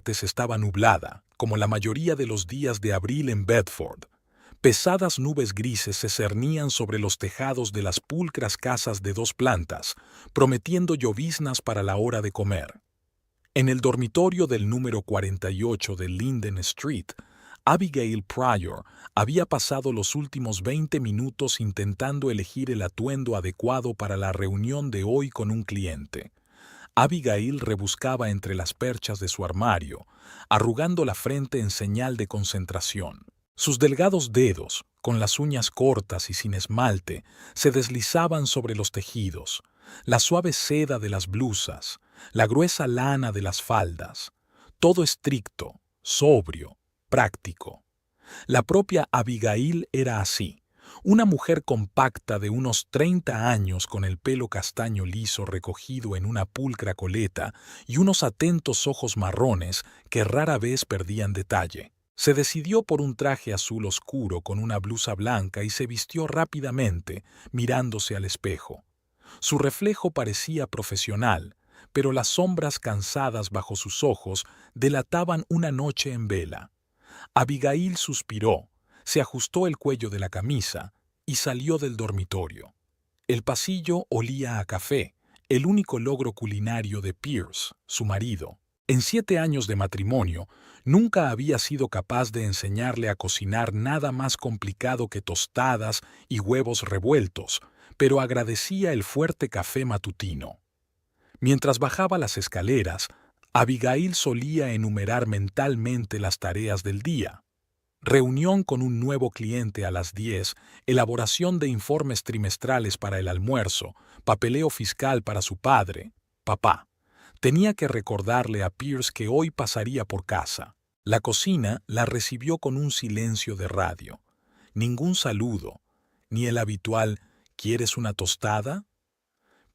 martes estaba nublada, como la mayoría de los días de abril en Bedford. Pesadas nubes grises se cernían sobre los tejados de las pulcras casas de 2 plantas, prometiendo lloviznas para la hora de comer. En el dormitorio del número 48 de Linden Street, Abigail Pryor había pasado los últimos 20 minutos intentando elegir el atuendo adecuado para la reunión de hoy con un cliente. Abigail rebuscaba entre las perchas de su armario, arrugando la frente en señal de concentración. Sus delgados dedos, con las uñas cortas y sin esmalte, se deslizaban sobre los tejidos, la suave seda de las blusas, la gruesa lana de las faldas. Todo estricto, sobrio, práctico. La propia Abigail era así, una mujer compacta de unos 30 años con el pelo castaño liso recogido en una pulcra coleta y unos atentos ojos marrones que rara vez perdían detalle. Se decidió por un traje azul oscuro con una blusa blanca y se vistió rápidamente, mirándose al espejo. Su reflejo parecía profesional, pero las sombras cansadas bajo sus ojos delataban una noche en vela. Abigail suspiró, se ajustó el cuello de la camisa y salió del dormitorio. El pasillo olía a café, el único logro culinario de Pierce, su marido. En 7 años de matrimonio, nunca había sido capaz de enseñarle a cocinar nada más complicado que tostadas y huevos revueltos, pero agradecía el fuerte café matutino. Mientras bajaba las escaleras, Abigail solía enumerar mentalmente las tareas del día. Reunión con un nuevo cliente a las 10, elaboración de informes trimestrales para el almuerzo, papeleo fiscal para su padre, papá. Tenía que recordarle a Pierce que hoy pasaría por casa. La cocina la recibió con un silencio de radio. Ningún saludo, ni el habitual ¿quieres una tostada?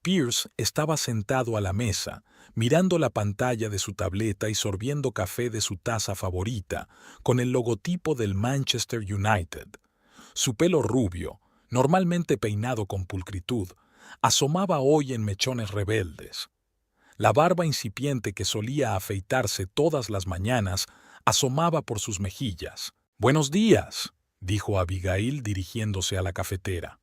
Pierce estaba sentado a la mesa, mirando la pantalla de su tableta y sorbiendo café de su taza favorita, con el logotipo del Manchester United. Su pelo rubio, normalmente peinado con pulcritud, asomaba hoy en mechones rebeldes. La barba incipiente que solía afeitarse todas las mañanas asomaba por sus mejillas. «Buenos días», dijo Abigail dirigiéndose a la cafetera.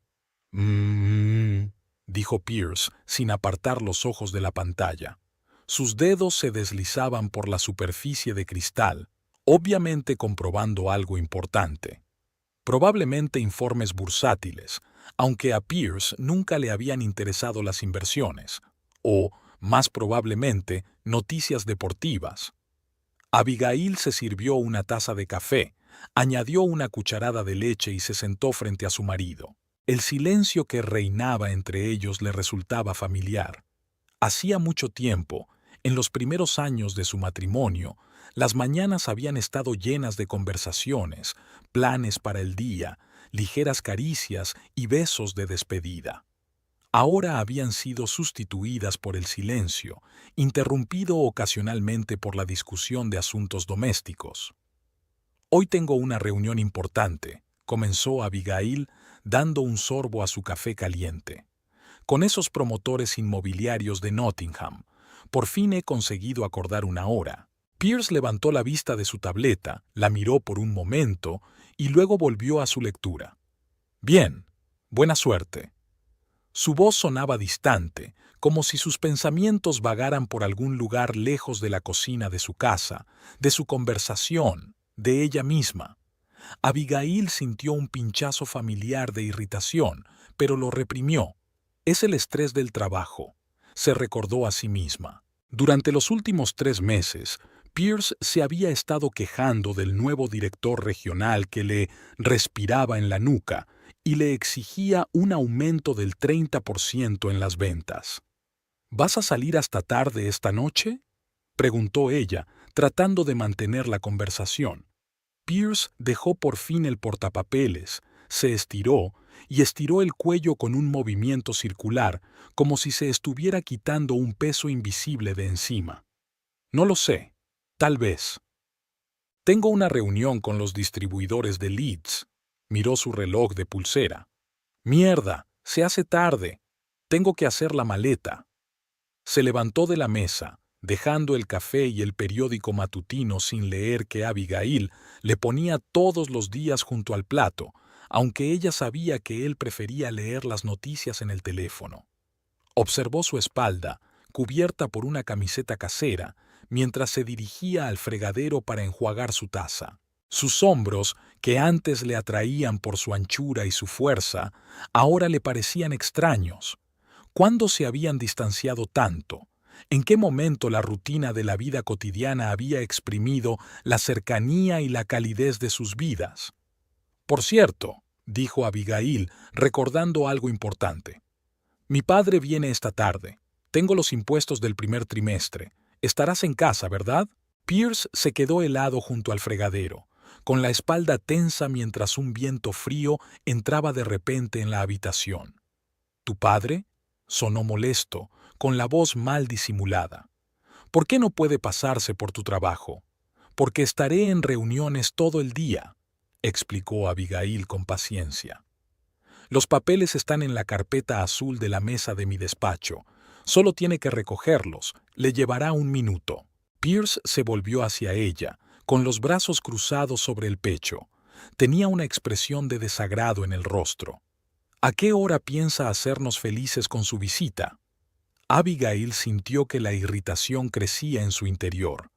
Dijo Pierce sin apartar los ojos de la pantalla. Sus dedos se deslizaban por la superficie de cristal, obviamente comprobando algo importante. Probablemente informes bursátiles, aunque a Pierce nunca le habían interesado las inversiones, o, más probablemente, noticias deportivas. Abigail se sirvió una taza de café, añadió una cucharada de leche y se sentó frente a su marido. El silencio que reinaba entre ellos le resultaba familiar. Hacía mucho tiempo, en los primeros años de su matrimonio, las mañanas habían estado llenas de conversaciones, planes para el día, ligeras caricias y besos de despedida. Ahora habían sido sustituidas por el silencio, interrumpido ocasionalmente por la discusión de asuntos domésticos. «Hoy tengo una reunión importante», comenzó Abigail, dando un sorbo a su café caliente. «Con esos promotores inmobiliarios de Nottingham. Por fin he conseguido acordar una hora». Pierce levantó la vista de su tableta, la miró por un momento y luego volvió a su lectura. «Bien, buena suerte». Su voz sonaba distante, como si sus pensamientos vagaran por algún lugar lejos de la cocina de su casa, de su conversación, de ella misma. Abigail sintió un pinchazo familiar de irritación, pero lo reprimió. «Es el estrés del trabajo», se recordó a sí misma. Durante los últimos 3 meses, Pierce se había estado quejando del nuevo director regional que le respiraba en la nuca y le exigía un aumento del 30% en las ventas. «¿Vas a salir hasta tarde esta noche?», preguntó ella, tratando de mantener la conversación. Pierce dejó por fin el portapapeles, se estiró y estiró el cuello con un movimiento circular, como si se estuviera quitando un peso invisible de encima. «No lo sé, tal vez». «Tengo una reunión con los distribuidores de Leeds». Miró su reloj de pulsera. «Mierda, se hace tarde. Tengo que hacer la maleta». Se levantó de la mesa, dejando el café y el periódico matutino sin leer que Abigail le ponía todos los días junto al plato, aunque ella sabía que él prefería leer las noticias en el teléfono. Observó su espalda, cubierta por una camiseta casera, mientras se dirigía al fregadero para enjuagar su taza. Sus hombros, que antes le atraían por su anchura y su fuerza, ahora le parecían extraños. ¿Cuándo se habían distanciado tanto? ¿En qué momento la rutina de la vida cotidiana había exprimido la cercanía y la calidez de sus vidas? Por cierto, dijo Abigail, recordando algo importante. Mi padre viene esta tarde. Tengo los impuestos del primer trimestre. Estarás en casa, ¿verdad? Pierce se quedó helado junto al fregadero, con la espalda tensa mientras un viento frío entraba de repente en la habitación. ¿Tu padre? Sonó molesto, con la voz mal disimulada. ¿Por qué no puede pasarse por tu trabajo? Porque estaré en reuniones todo el día, explicó Abigail con paciencia. Los papeles están en la carpeta azul de la mesa de mi despacho. Solo tiene que recogerlos. Le llevará un minuto. Pierce se volvió hacia ella, con los brazos cruzados sobre el pecho. Tenía una expresión de desagrado en el rostro. ¿A qué hora piensa hacernos felices con su visita? Abigail sintió que la irritación crecía en su interior.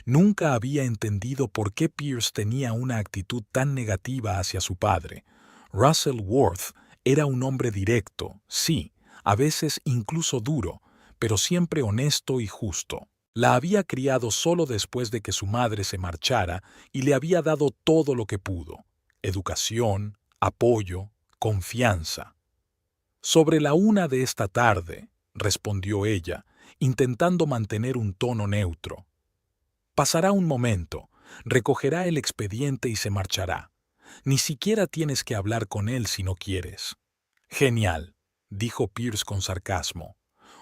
Nunca había entendido por qué Pierce tenía una actitud tan negativa hacia su padre. Russell Worth era un hombre directo, sí, a veces incluso duro, pero siempre honesto y justo. La había criado solo después de que su madre se marchara y le había dado todo lo que pudo: educación, apoyo, confianza. Sobre la 1 de esta tarde, respondió ella, intentando mantener un tono neutro. Pasará un momento, recogerá el expediente y se marchará. Ni siquiera tienes que hablar con él si no quieres. Genial, dijo Pierce con sarcasmo.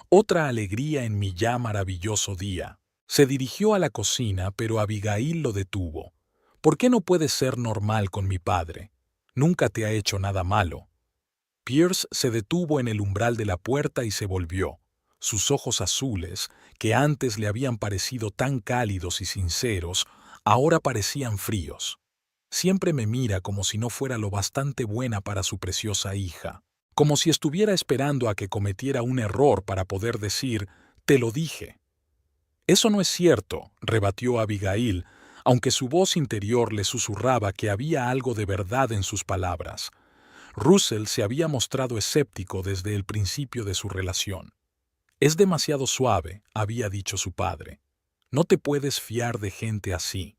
Otra alegría en mi ya maravilloso día. Se dirigió a la cocina, pero Abigail lo detuvo. ¿Por qué no puedes ser normal con mi padre? Nunca te ha hecho nada malo. Pierce se detuvo en el umbral de la puerta y se volvió. Sus ojos azules, que antes le habían parecido tan cálidos y sinceros, ahora parecían fríos. Siempre me mira como si no fuera lo bastante buena para su preciosa hija, como si estuviera esperando a que cometiera un error para poder decir, «Te lo dije». Eso no es cierto, rebatió Abigail, aunque su voz interior le susurraba que había algo de verdad en sus palabras. Russell se había mostrado escéptico desde el principio de su relación. «Es demasiado suave», había dicho su padre. «No te puedes fiar de gente así».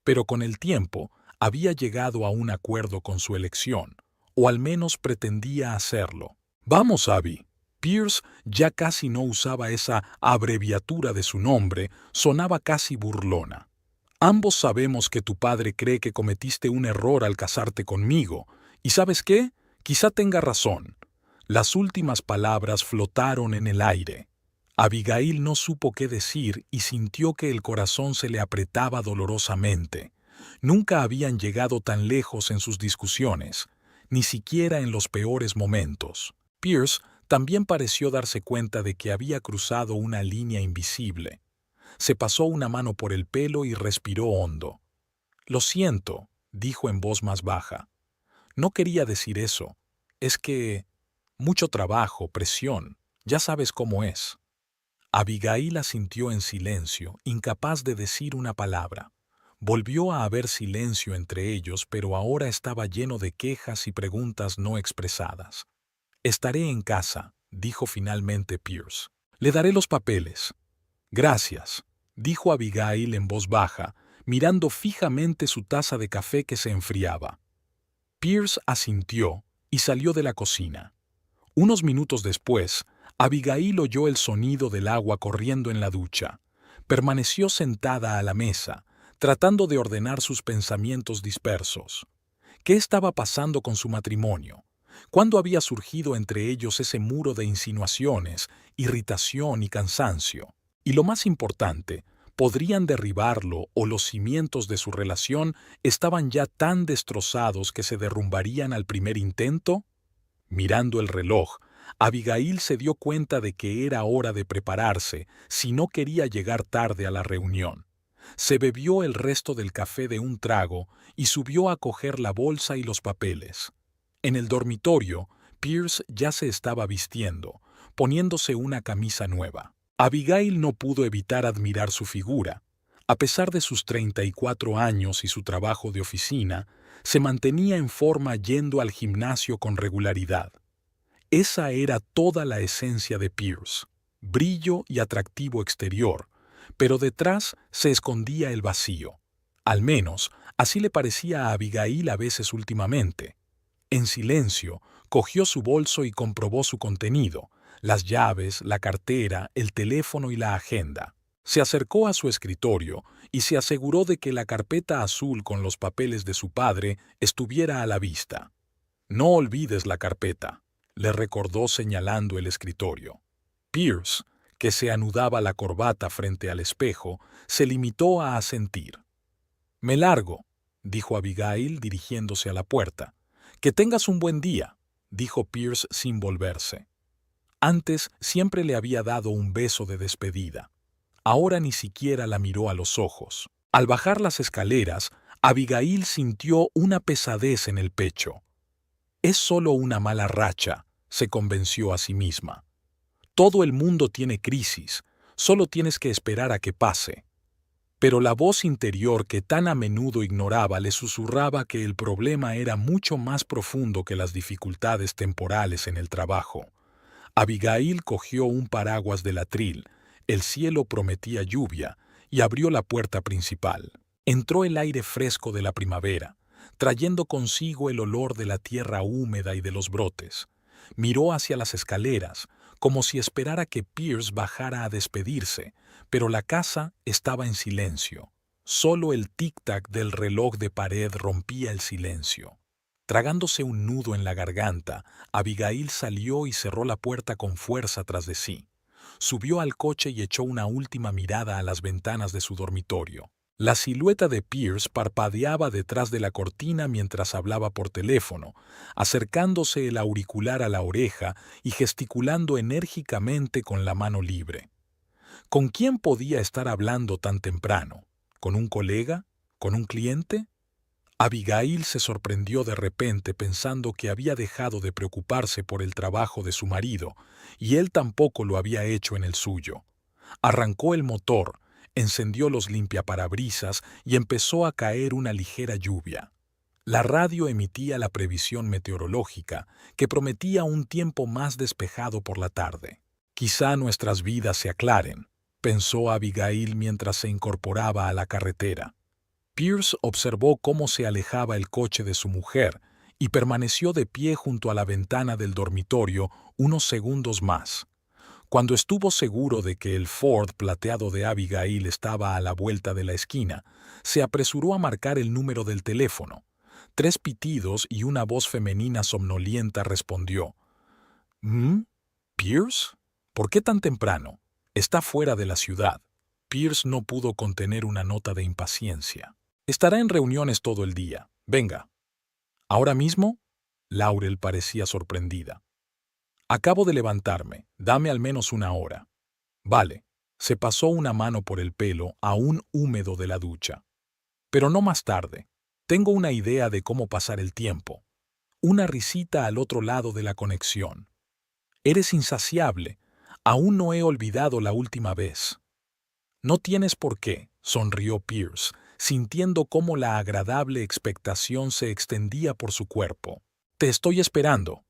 Pero con el tiempo había llegado a un acuerdo con su elección, o al menos pretendía hacerlo. «Vamos, Abby». Pierce ya casi no usaba esa abreviatura de su nombre, sonaba casi burlona. «Ambos sabemos que tu padre cree que cometiste un error al casarte conmigo, y ¿sabes qué? Quizá tenga razón». Las últimas palabras flotaron en el aire. Abigail no supo qué decir y sintió que el corazón se le apretaba dolorosamente. Nunca habían llegado tan lejos en sus discusiones, ni siquiera en los peores momentos. Pierce también pareció darse cuenta de que había cruzado una línea invisible. Se pasó una mano por el pelo y respiró hondo. «Lo siento», dijo en voz más baja. «No quería decir eso. Es que... mucho trabajo, presión, ya sabes cómo es». Abigail asintió en silencio, incapaz de decir una palabra. Volvió a haber silencio entre ellos, pero ahora estaba lleno de quejas y preguntas no expresadas. «Estaré en casa», dijo finalmente Pierce. «Le daré los papeles». «Gracias», dijo Abigail en voz baja, mirando fijamente su taza de café que se enfriaba. Pierce asintió y salió de la cocina. Unos minutos después, Abigail oyó el sonido del agua corriendo en la ducha. Permaneció sentada a la mesa, tratando de ordenar sus pensamientos dispersos. ¿Qué estaba pasando con su matrimonio? ¿Cuándo había surgido entre ellos ese muro de insinuaciones, irritación y cansancio? Y lo más importante, ¿podrían derribarlo o los cimientos de su relación estaban ya tan destrozados que se derrumbarían al primer intento? Mirando el reloj, Abigail se dio cuenta de que era hora de prepararse si no quería llegar tarde a la reunión. Se bebió el resto del café de un trago y subió a coger la bolsa y los papeles. En el dormitorio, Pierce ya se estaba vistiendo, poniéndose una camisa nueva. Abigail no pudo evitar admirar su figura. A pesar de sus 34 años y su trabajo de oficina, se mantenía en forma yendo al gimnasio con regularidad. Esa era toda la esencia de Pierce, brillo y atractivo exterior, pero detrás se escondía el vacío. Al menos, así le parecía a Abigail a veces últimamente. En silencio, cogió su bolso y comprobó su contenido, las llaves, la cartera, el teléfono y la agenda. Se acercó a su escritorio y se aseguró de que la carpeta azul con los papeles de su padre estuviera a la vista. «No olvides la carpeta», le recordó señalando el escritorio. Pierce, que se anudaba la corbata frente al espejo, se limitó a asentir. «Me largo», dijo Abigail dirigiéndose a la puerta. «Que tengas un buen día», dijo Pierce sin volverse. Antes siempre le había dado un beso de despedida. Ahora ni siquiera la miró a los ojos. Al bajar las escaleras, Abigail sintió una pesadez en el pecho. «Es solo una mala racha», se convenció a sí misma. «Todo el mundo tiene crisis, solo tienes que esperar a que pase». Pero la voz interior que tan a menudo ignoraba le susurraba que el problema era mucho más profundo que las dificultades temporales en el trabajo. Abigail cogió un paraguas del atril, el cielo prometía lluvia, y abrió la puerta principal. Entró el aire fresco de la primavera, trayendo consigo el olor de la tierra húmeda y de los brotes. Miró hacia las escaleras, como si esperara que Pierce bajara a despedirse, pero la casa estaba en silencio. Solo el tic-tac del reloj de pared rompía el silencio. Tragándose un nudo en la garganta, Abigail salió y cerró la puerta con fuerza tras de sí. Subió al coche y echó una última mirada a las ventanas de su dormitorio. La silueta de Pierce parpadeaba detrás de la cortina mientras hablaba por teléfono, acercándose el auricular a la oreja y gesticulando enérgicamente con la mano libre. ¿Con quién podía estar hablando tan temprano? ¿Con un colega? ¿Con un cliente? Abigail se sorprendió de repente pensando que había dejado de preocuparse por el trabajo de su marido, y él tampoco lo había hecho en el suyo. Arrancó el motor, encendió los limpiaparabrisas y empezó a caer una ligera lluvia. La radio emitía la previsión meteorológica, que prometía un tiempo más despejado por la tarde. «Quizá nuestras vidas se aclaren», pensó Abigail mientras se incorporaba a la carretera. Pierce observó cómo se alejaba el coche de su mujer y permaneció de pie junto a la ventana del dormitorio unos segundos más. Cuando estuvo seguro de que el Ford plateado de Abigail estaba a la vuelta de la esquina, se apresuró a marcar el número del teléfono. 3 pitidos y una voz femenina somnolienta respondió. ¿Pierce? ¿Por qué tan temprano? Está fuera de la ciudad». Pierce no pudo contener una nota de impaciencia. «Estará en reuniones todo el día. Venga». «¿Ahora mismo?» Laurel parecía sorprendida. «Acabo de levantarme. Dame al menos una hora». «Vale». Se pasó una mano por el pelo, aún húmedo de la ducha. «Pero no más tarde. Tengo una idea de cómo pasar el tiempo. Una risita al otro lado de la conexión». «Eres insaciable. Aún no he olvidado la última vez». «No tienes por qué», sonrió Pierce, sintiendo cómo la agradable expectación se extendía por su cuerpo. «Te estoy esperando».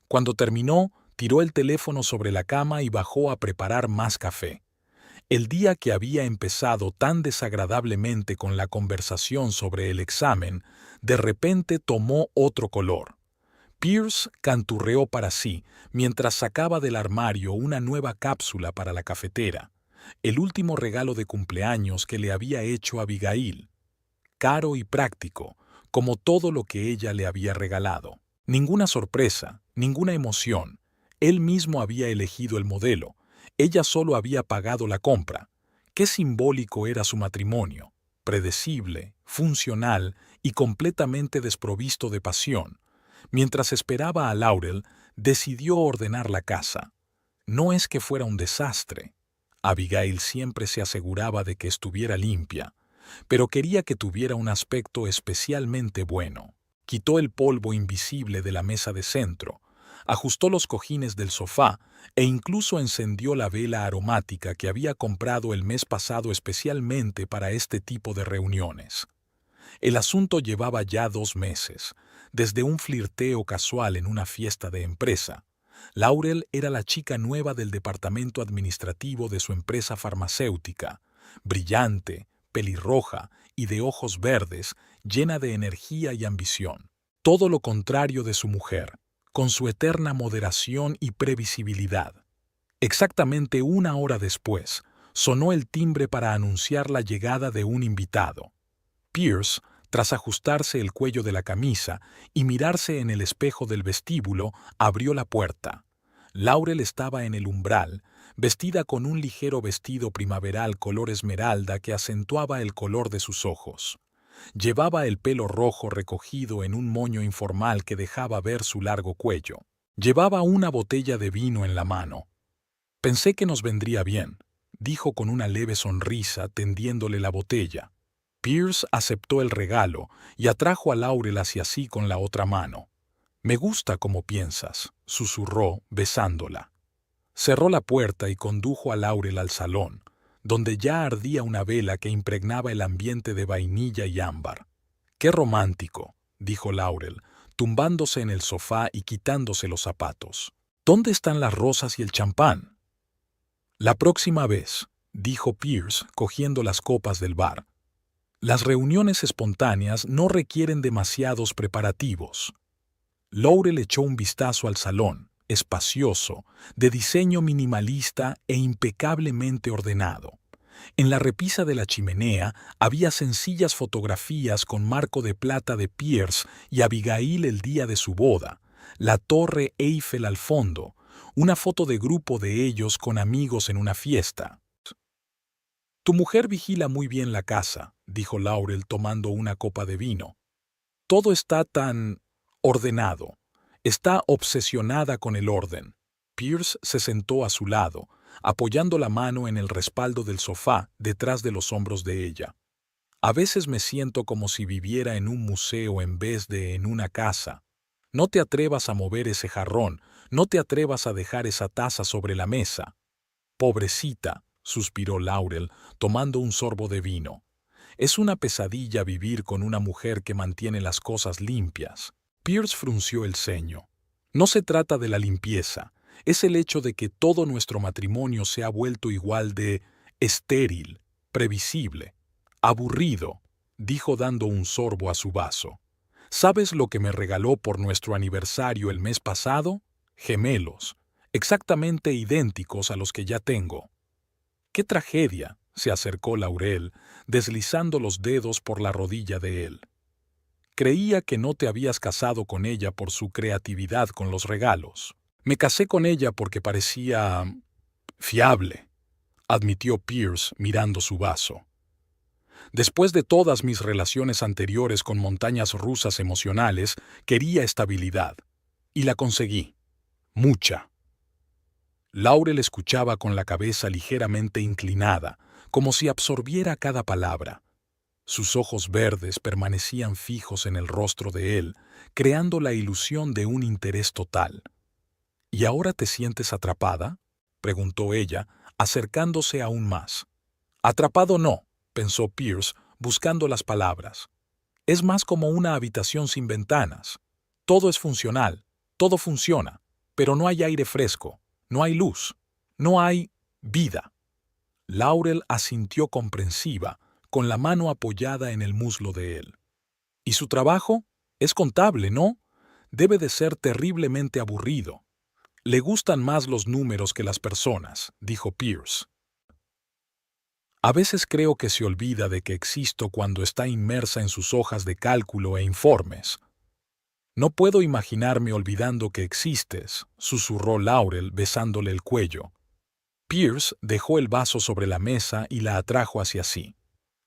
Cuando terminó, tiró el teléfono sobre la cama y bajó a preparar más café. El día que había empezado tan desagradablemente con la conversación sobre el examen, de repente tomó otro color. Pierce canturreó para sí mientras sacaba del armario una nueva cápsula para la cafetera, el último regalo de cumpleaños que le había hecho Abigail. Caro y práctico, como todo lo que ella le había regalado. Ninguna sorpresa, ninguna emoción. Él mismo había elegido el modelo. Ella solo había pagado la compra. Qué simbólico era su matrimonio. Predecible, funcional y completamente desprovisto de pasión. Mientras esperaba a Laurel, decidió ordenar la casa. No es que fuera un desastre. Abigail siempre se aseguraba de que estuviera limpia, pero quería que tuviera un aspecto especialmente bueno. Quitó el polvo invisible de la mesa de centro, ajustó los cojines del sofá e incluso encendió la vela aromática que había comprado el mes pasado especialmente para este tipo de reuniones. El asunto llevaba ya 2 meses, desde un flirteo casual en una fiesta de empresa. Laurel era la chica nueva del departamento administrativo de su empresa farmacéutica, brillante, pelirroja y de ojos verdes, llena de energía y ambición. Todo lo contrario de su mujer, con su eterna moderación y previsibilidad. Exactamente 1 hora después, sonó el timbre para anunciar la llegada de un invitado. Pierce, tras ajustarse el cuello de la camisa y mirarse en el espejo del vestíbulo, abrió la puerta. Laurel estaba en el umbral, vestida con un ligero vestido primaveral color esmeralda que acentuaba el color de sus ojos. Llevaba el pelo rojo recogido en un moño informal que dejaba ver su largo cuello. Llevaba una botella de vino en la mano. «Pensé que nos vendría bien», dijo con una leve sonrisa tendiéndole la botella. Pierce aceptó el regalo y atrajo a Laurel hacia sí con la otra mano. «Me gusta como piensas», susurró, besándola. Cerró la puerta y condujo a Laurel al salón, donde ya ardía una vela que impregnaba el ambiente de vainilla y ámbar. «Qué romántico», dijo Laurel, tumbándose en el sofá y quitándose los zapatos. «¿Dónde están las rosas y el champán?» «La próxima vez», dijo Pierce, cogiendo las copas del bar. «Las reuniones espontáneas no requieren demasiados preparativos». Laurel echó un vistazo al salón, espacioso, de diseño minimalista e impecablemente ordenado. En la repisa de la chimenea había sencillas fotografías con marco de plata de Pierce y Abigail el día de su boda, la Torre Eiffel al fondo, una foto de grupo de ellos con amigos en una fiesta. «Tu mujer vigila muy bien la casa», dijo Laurel tomando una copa de vino. «Todo está tan ordenado. Está obsesionada con el orden». Pierce se sentó a su lado, apoyando la mano en el respaldo del sofá detrás de los hombros de ella. «A veces me siento como si viviera en un museo en vez de en una casa. No te atrevas a mover ese jarrón, no te atrevas a dejar esa taza sobre la mesa». «Pobrecita», suspiró Laurel, tomando un sorbo de vino. «Es una pesadilla vivir con una mujer que mantiene las cosas limpias». Pierce frunció el ceño. «No se trata de la limpieza, es el hecho de que todo nuestro matrimonio se ha vuelto igual de estéril, previsible, aburrido», dijo dando un sorbo a su vaso. «¿Sabes lo que me regaló por nuestro aniversario el mes pasado? Gemelos, exactamente idénticos a los que ya tengo». «¡Qué tragedia!», se acercó Laurel, deslizando los dedos por la rodilla de él. «Creía que no te habías casado con ella por su creatividad con los regalos». «Me casé con ella porque parecía fiable», admitió Pierce mirando su vaso. «Después de todas mis relaciones anteriores con montañas rusas emocionales, quería estabilidad. Y la conseguí. Mucha». Laurel escuchaba con la cabeza ligeramente inclinada, como si absorbiera cada palabra. Sus ojos verdes permanecían fijos en el rostro de él, creando la ilusión de un interés total. «¿Y ahora te sientes atrapada?», preguntó ella, acercándose aún más. «Atrapado no», pensó Pierce, buscando las palabras. «Es más como una habitación sin ventanas. Todo es funcional, todo funciona, pero no hay aire fresco, no hay luz, no hay vida». Laurel asintió comprensiva, con la mano apoyada en el muslo de él. «¿Y su trabajo? Es contable, ¿no? Debe de ser terriblemente aburrido». «Le gustan más los números que las personas», dijo Pierce. «A veces creo que se olvida de que existo cuando está inmersa en sus hojas de cálculo e informes». «No puedo imaginarme olvidando que existes», susurró Laurel besándole el cuello. Pierce dejó el vaso sobre la mesa y la atrajo hacia sí.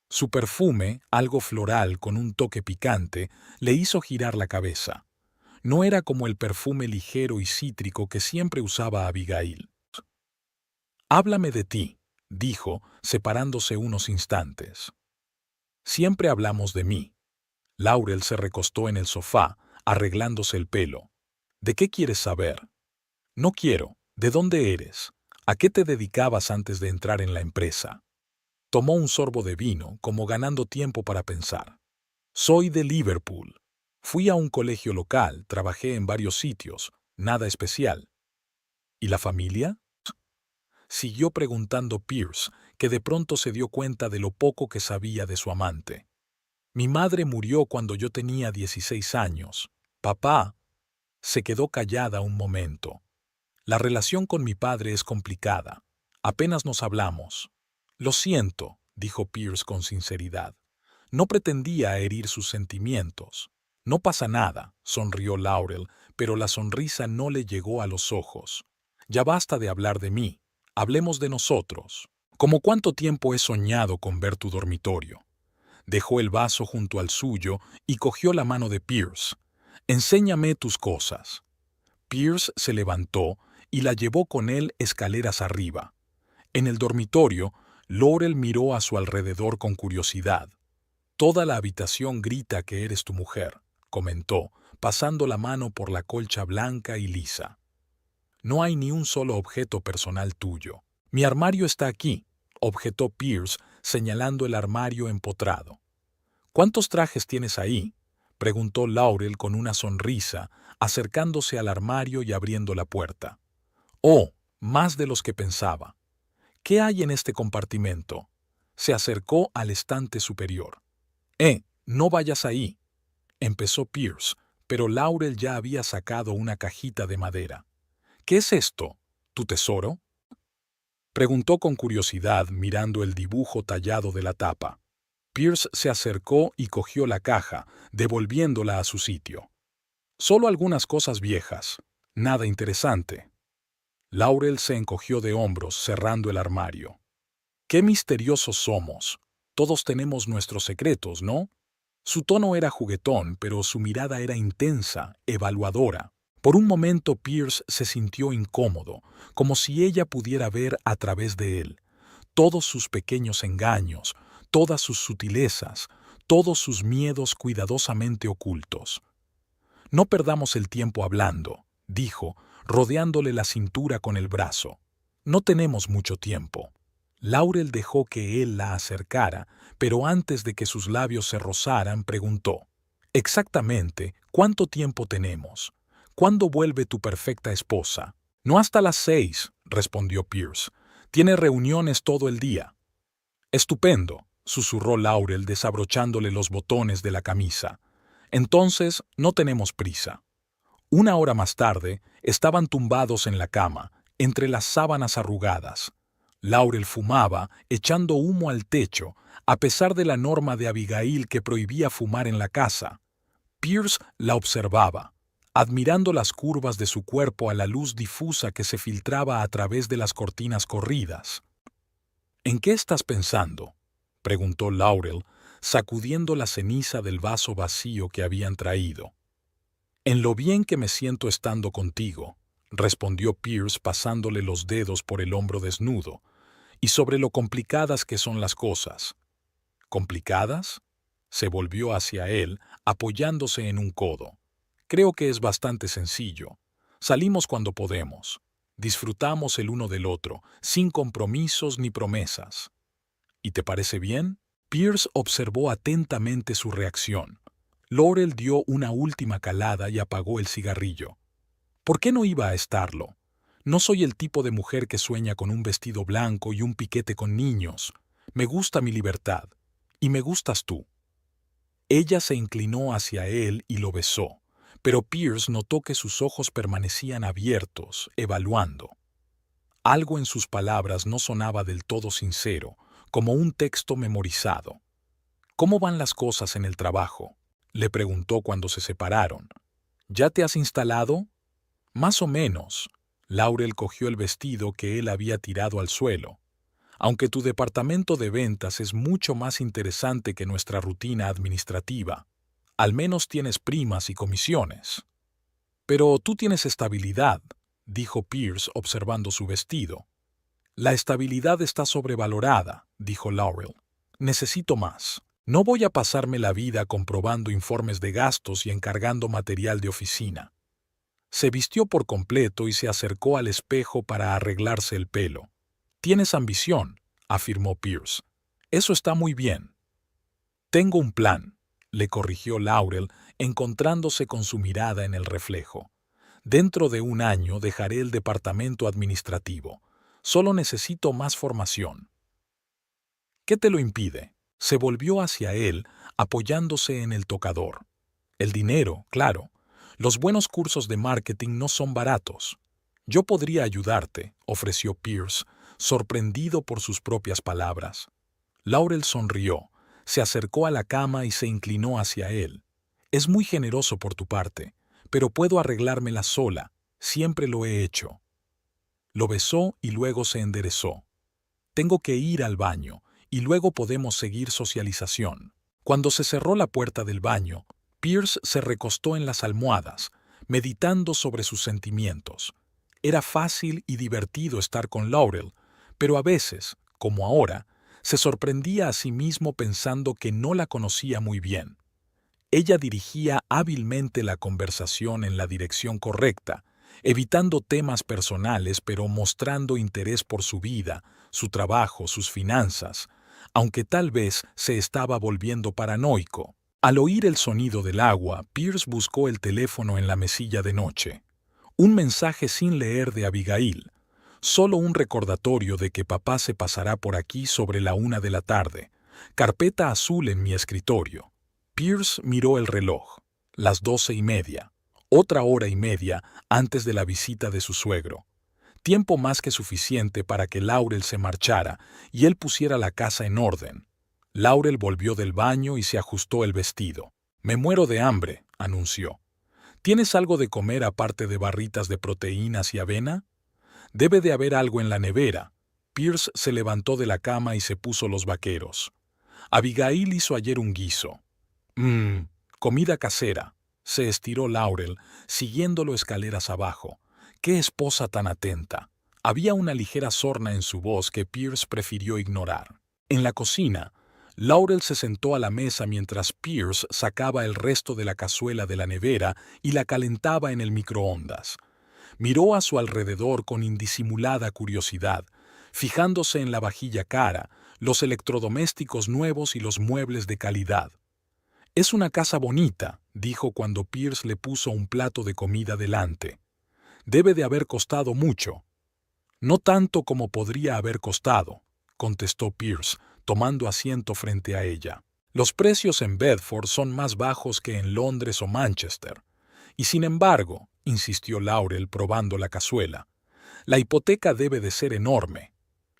Su perfume, algo floral con un toque picante, le hizo girar la cabeza. No era como el perfume ligero y cítrico que siempre usaba Abigail. «Háblame de ti», dijo, separándose unos instantes. «Siempre hablamos de mí». Laurel se recostó en el sofá, arreglándose el pelo. «¿De qué quieres saber?» «No quiero. ¿De dónde eres? ¿A qué te dedicabas antes de entrar en la empresa?» Tomó un sorbo de vino, como ganando tiempo para pensar. «Soy de Liverpool. Fui a un colegio local, trabajé en varios sitios, nada especial». «¿Y la familia?» siguió preguntando Pierce, que de pronto se dio cuenta de lo poco que sabía de su amante. «Mi madre murió cuando yo tenía 16 años. Papá». Se quedó callada un momento. «La relación con mi padre es complicada. Apenas nos hablamos». «Lo siento», dijo Pierce con sinceridad. No pretendía herir sus sentimientos. «No pasa nada», sonrió Laurel, pero la sonrisa no le llegó a los ojos. «Ya basta de hablar de mí. Hablemos de nosotros. ¿Cómo cuánto tiempo he soñado con ver tu dormitorio?» Dejó el vaso junto al suyo y cogió la mano de Pierce. «Enséñame tus cosas». Pierce se levantó y la llevó con él escaleras arriba. En el dormitorio, Laurel miró a su alrededor con curiosidad. «Toda la habitación grita que eres tu mujer», comentó, pasando la mano por la colcha blanca y lisa. «No hay ni un solo objeto personal tuyo». «Mi armario está aquí», objetó Pierce, señalando el armario empotrado. «¿Cuántos trajes tienes ahí?», preguntó Laurel con una sonrisa, acercándose al armario y abriendo la puerta. «Oh, más de los que pensaba». «¿Qué hay en este compartimento?». Se acercó al estante superior. No vayas ahí», empezó Pierce, pero Laurel ya había sacado una cajita de madera. «¿Qué es esto? ¿Tu tesoro?», preguntó con curiosidad mirando el dibujo tallado de la tapa. Pierce se acercó y cogió la caja, devolviéndola a su sitio. «Solo algunas cosas viejas. Nada interesante». Laurel se encogió de hombros, cerrando el armario. «Qué misteriosos somos. Todos tenemos nuestros secretos, ¿no?». Su tono era juguetón, pero su mirada era intensa, evaluadora. Por un momento Pierce se sintió incómodo, como si ella pudiera ver a través de él. Todos sus pequeños engaños, todas sus sutilezas, todos sus miedos cuidadosamente ocultos. «No perdamos el tiempo hablando», dijo, rodeándole la cintura con el brazo. «No tenemos mucho tiempo». Laurel dejó que él la acercara, pero antes de que sus labios se rozaran, preguntó: «Exactamente, ¿cuánto tiempo tenemos? ¿Cuándo vuelve tu perfecta esposa?». «No hasta las 6», respondió Pierce. «Tiene reuniones todo el día». «Estupendo», susurró Laurel desabrochándole los botones de la camisa. «Entonces, no tenemos prisa». Una hora más tarde, estaban tumbados en la cama, entre las sábanas arrugadas. Laurel fumaba, echando humo al techo, a pesar de la norma de Abigail que prohibía fumar en la casa. Pierce la observaba, admirando las curvas de su cuerpo a la luz difusa que se filtraba a través de las cortinas corridas. «¿En qué estás pensando?», preguntó Laurel, sacudiendo la ceniza del vaso vacío que habían traído. «En lo bien que me siento estando contigo», respondió Pierce pasándole los dedos por el hombro desnudo, «y sobre lo complicadas que son las cosas». «¿Complicadas?». Se volvió hacia él, apoyándose en un codo. «Creo que es bastante sencillo. Salimos cuando podemos. Disfrutamos el uno del otro, sin compromisos ni promesas». «¿Y te parece bien?». Pierce observó atentamente su reacción. Laurel dio una última calada y apagó el cigarrillo. «¿Por qué no iba a estarlo? No soy el tipo de mujer que sueña con un vestido blanco y un piquete con niños. Me gusta mi libertad. Y me gustas tú». Ella se inclinó hacia él y lo besó, pero Pierce notó que sus ojos permanecían abiertos, evaluando. Algo en sus palabras no sonaba del todo sincero, como un texto memorizado. «¿Cómo van las cosas en el trabajo?», le preguntó cuando se separaron. «¿Ya te has instalado?». «Más o menos». Laurel cogió el vestido que él había tirado al suelo. «Aunque tu departamento de ventas es mucho más interesante que nuestra rutina administrativa. Al menos tienes primas y comisiones». Pero tú tienes estabilidad, dijo Pierce observando su vestido. La estabilidad está sobrevalorada, dijo Laurel. Necesito más. No voy a pasarme la vida comprobando informes de gastos y encargando material de oficina. Se vistió por completo y se acercó al espejo para arreglarse el pelo. Tienes ambición, afirmó Pierce. Eso está muy bien. Tengo un plan, le corrigió Laurel, encontrándose con su mirada en el reflejo. Dentro de un año dejaré el departamento administrativo. Solo necesito más formación. ¿Qué te lo impide? Se volvió hacia él, apoyándose en el tocador. El dinero, claro. Los buenos cursos de marketing no son baratos. Yo podría ayudarte, ofreció Pierce, sorprendido por sus propias palabras. Laurel sonrió, se acercó a la cama y se inclinó hacia él. Es muy generoso por tu parte, pero puedo arreglármela sola. Siempre lo he hecho. Lo besó y luego se enderezó. Tengo que ir al baño, y luego podemos seguir socialización. Cuando se cerró la puerta del baño, Pierce se recostó en las almohadas, meditando sobre sus sentimientos. Era fácil y divertido estar con Laurel, pero a veces, como ahora, se sorprendía a sí mismo pensando que no la conocía muy bien. Ella dirigía hábilmente la conversación en la dirección correcta, evitando temas personales pero mostrando interés por su vida, su trabajo, sus finanzas, aunque tal vez se estaba volviendo paranoico. Al oír el sonido del agua, Pierce buscó el teléfono en la mesilla de noche. Un mensaje sin leer de Abigail. Solo un recordatorio de que papá se pasará por aquí sobre la 1 de la tarde. Carpeta azul en mi escritorio. Pierce miró el reloj. Las 12:30. Otra hora y media antes de la visita de su suegro. Tiempo más que suficiente para que Laurel se marchara y él pusiera la casa en orden. Laurel volvió del baño y se ajustó el vestido. Me muero de hambre, anunció. ¿Tienes algo de comer aparte de barritas de proteínas y avena? Debe de haber algo en la nevera. Pierce se levantó de la cama y se puso los vaqueros. Abigail hizo ayer un guiso. Comida casera. Se estiró Laurel, siguiéndolo escaleras abajo. ¡Qué esposa tan atenta! Había una ligera sorna en su voz que Pierce prefirió ignorar. En la cocina, Laurel se sentó a la mesa mientras Pierce sacaba el resto de la cazuela de la nevera y la calentaba en el microondas. Miró a su alrededor con indisimulada curiosidad, fijándose en la vajilla cara, los electrodomésticos nuevos y los muebles de calidad. «Es una casa bonita», dijo cuando Pierce le puso un plato de comida delante. «Debe de haber costado mucho». «No tanto como podría haber costado», contestó Pierce, tomando asiento frente a ella. «Los precios en Bedford son más bajos que en Londres o Manchester. Y sin embargo», insistió Laurel probando la cazuela, «la hipoteca debe de ser enorme».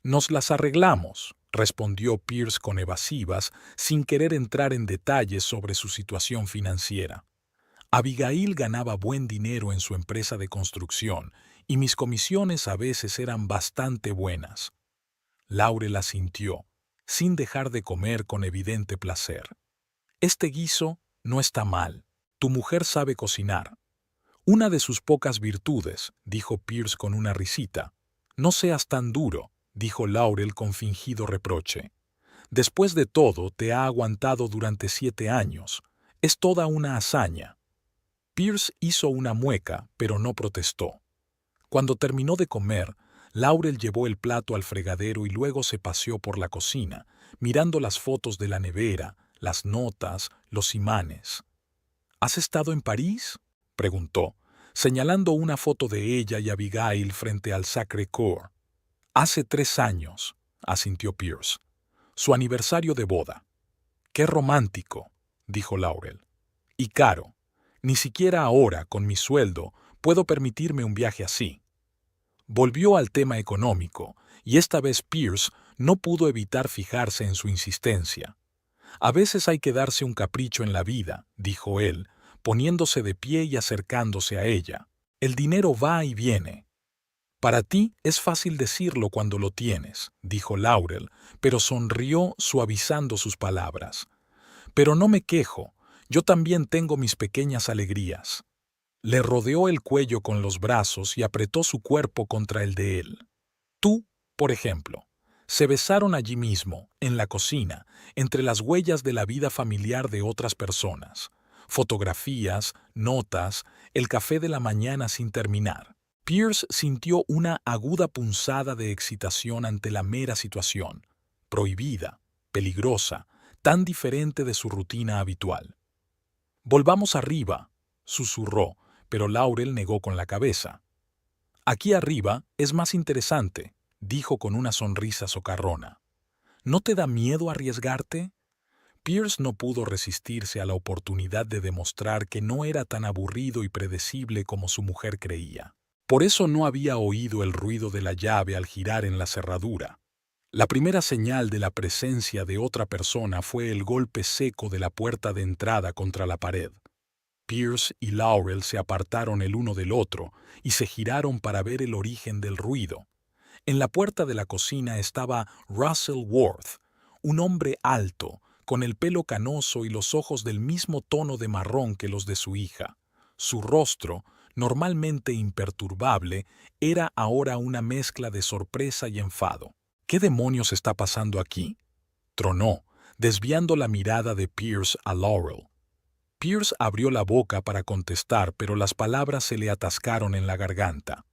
«Nos las arreglamos», respondió Pierce con evasivas, sin querer entrar en detalles sobre su situación financiera. Abigail ganaba buen dinero en su empresa de construcción y mis comisiones a veces eran bastante buenas. Laurel asintió, sin dejar de comer con evidente placer. «Este guiso no está mal. Tu mujer sabe cocinar». «Una de sus pocas virtudes», dijo Pierce con una risita. «No seas tan duro», dijo Laurel con fingido reproche. «Después de todo, te ha aguantado durante 7 años. Es toda una hazaña». Pierce hizo una mueca, pero no protestó. Cuando terminó de comer, Laurel llevó el plato al fregadero y luego se paseó por la cocina, mirando las fotos de la nevera, las notas, los imanes. «¿Has estado en París?», preguntó, señalando una foto de ella y Abigail frente al Sacré-Cœur. «Hace 3 años», asintió Pierce. «Su aniversario de boda». «Qué romántico», dijo Laurel. «Y caro. Ni siquiera ahora, con mi sueldo, puedo permitirme un viaje así». Volvió al tema económico, y esta vez Pierce no pudo evitar fijarse en su insistencia. «A veces hay que darse un capricho en la vida», dijo él, poniéndose de pie y acercándose a ella. «El dinero va y viene». «Para ti es fácil decirlo cuando lo tienes», dijo Laurel, pero sonrió suavizando sus palabras. «Pero no me quejo, yo también tengo mis pequeñas alegrías». Le rodeó el cuello con los brazos y apretó su cuerpo contra el de él. Tú, por ejemplo. Se besaron allí mismo, en la cocina, entre las huellas de la vida familiar de otras personas. Fotografías, notas, el café de la mañana sin terminar. Pierce sintió una aguda punzada de excitación ante la mera situación, prohibida, peligrosa, tan diferente de su rutina habitual. «Volvamos arriba», susurró, pero Laurel negó con la cabeza. «Aquí arriba es más interesante», dijo con una sonrisa socarrona. «¿No te da miedo arriesgarte?» Pierce no pudo resistirse a la oportunidad de demostrar que no era tan aburrido y predecible como su mujer creía. Por eso no había oído el ruido de la llave al girar en la cerradura. La primera señal de la presencia de otra persona fue el golpe seco de la puerta de entrada contra la pared. Pierce y Laurel se apartaron el uno del otro y se giraron para ver el origen del ruido. En la puerta de la cocina estaba Russell Worth, un hombre alto, con el pelo canoso y los ojos del mismo tono de marrón que los de su hija. Su rostro, normalmente imperturbable, era ahora una mezcla de sorpresa y enfado. «¿Qué demonios está pasando aquí?», tronó, desviando la mirada de Pierce a Laurel. Pierce abrió la boca para contestar, pero las palabras se le atascaron en la garganta.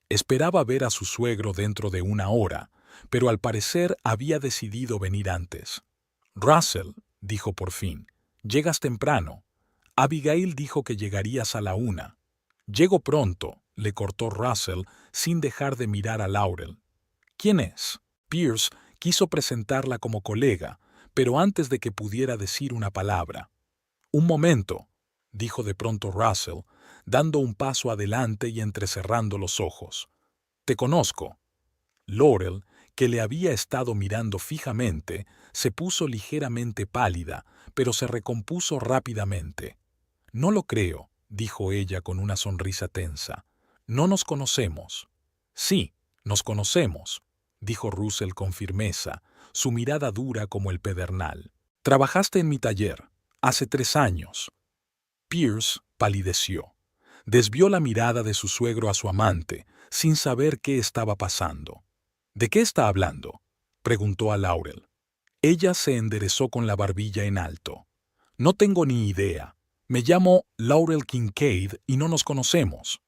Esperaba ver a su suegro dentro de una hora, pero al parecer había decidido venir antes. «Russell», dijo por fin, «llegas temprano. Abigail dijo que llegarías a la 1. «Llego pronto», le cortó Russell sin dejar de mirar a Laurel. «¿Quién es?» Pierce quiso presentarla como colega, pero antes de que pudiera decir una palabra. «Un momento», dijo de pronto Russell, dando un paso adelante y entrecerrando los ojos. «Te conozco». Laurel, que le había estado mirando fijamente, se puso ligeramente pálida, pero se recompuso rápidamente. «No lo creo», dijo ella con una sonrisa tensa. «No nos conocemos». «Sí, nos conocemos», dijo Russell con firmeza, su mirada dura como el pedernal. «Trabajaste en mi taller, hace 3 años». Pierce palideció. Desvió la mirada de su suegro a su amante, sin saber qué estaba pasando. «¿De qué está hablando?», preguntó a Laurel. Ella se enderezó con la barbilla en alto. «No tengo ni idea. Me llamo Laurel Kincaid y no nos conocemos».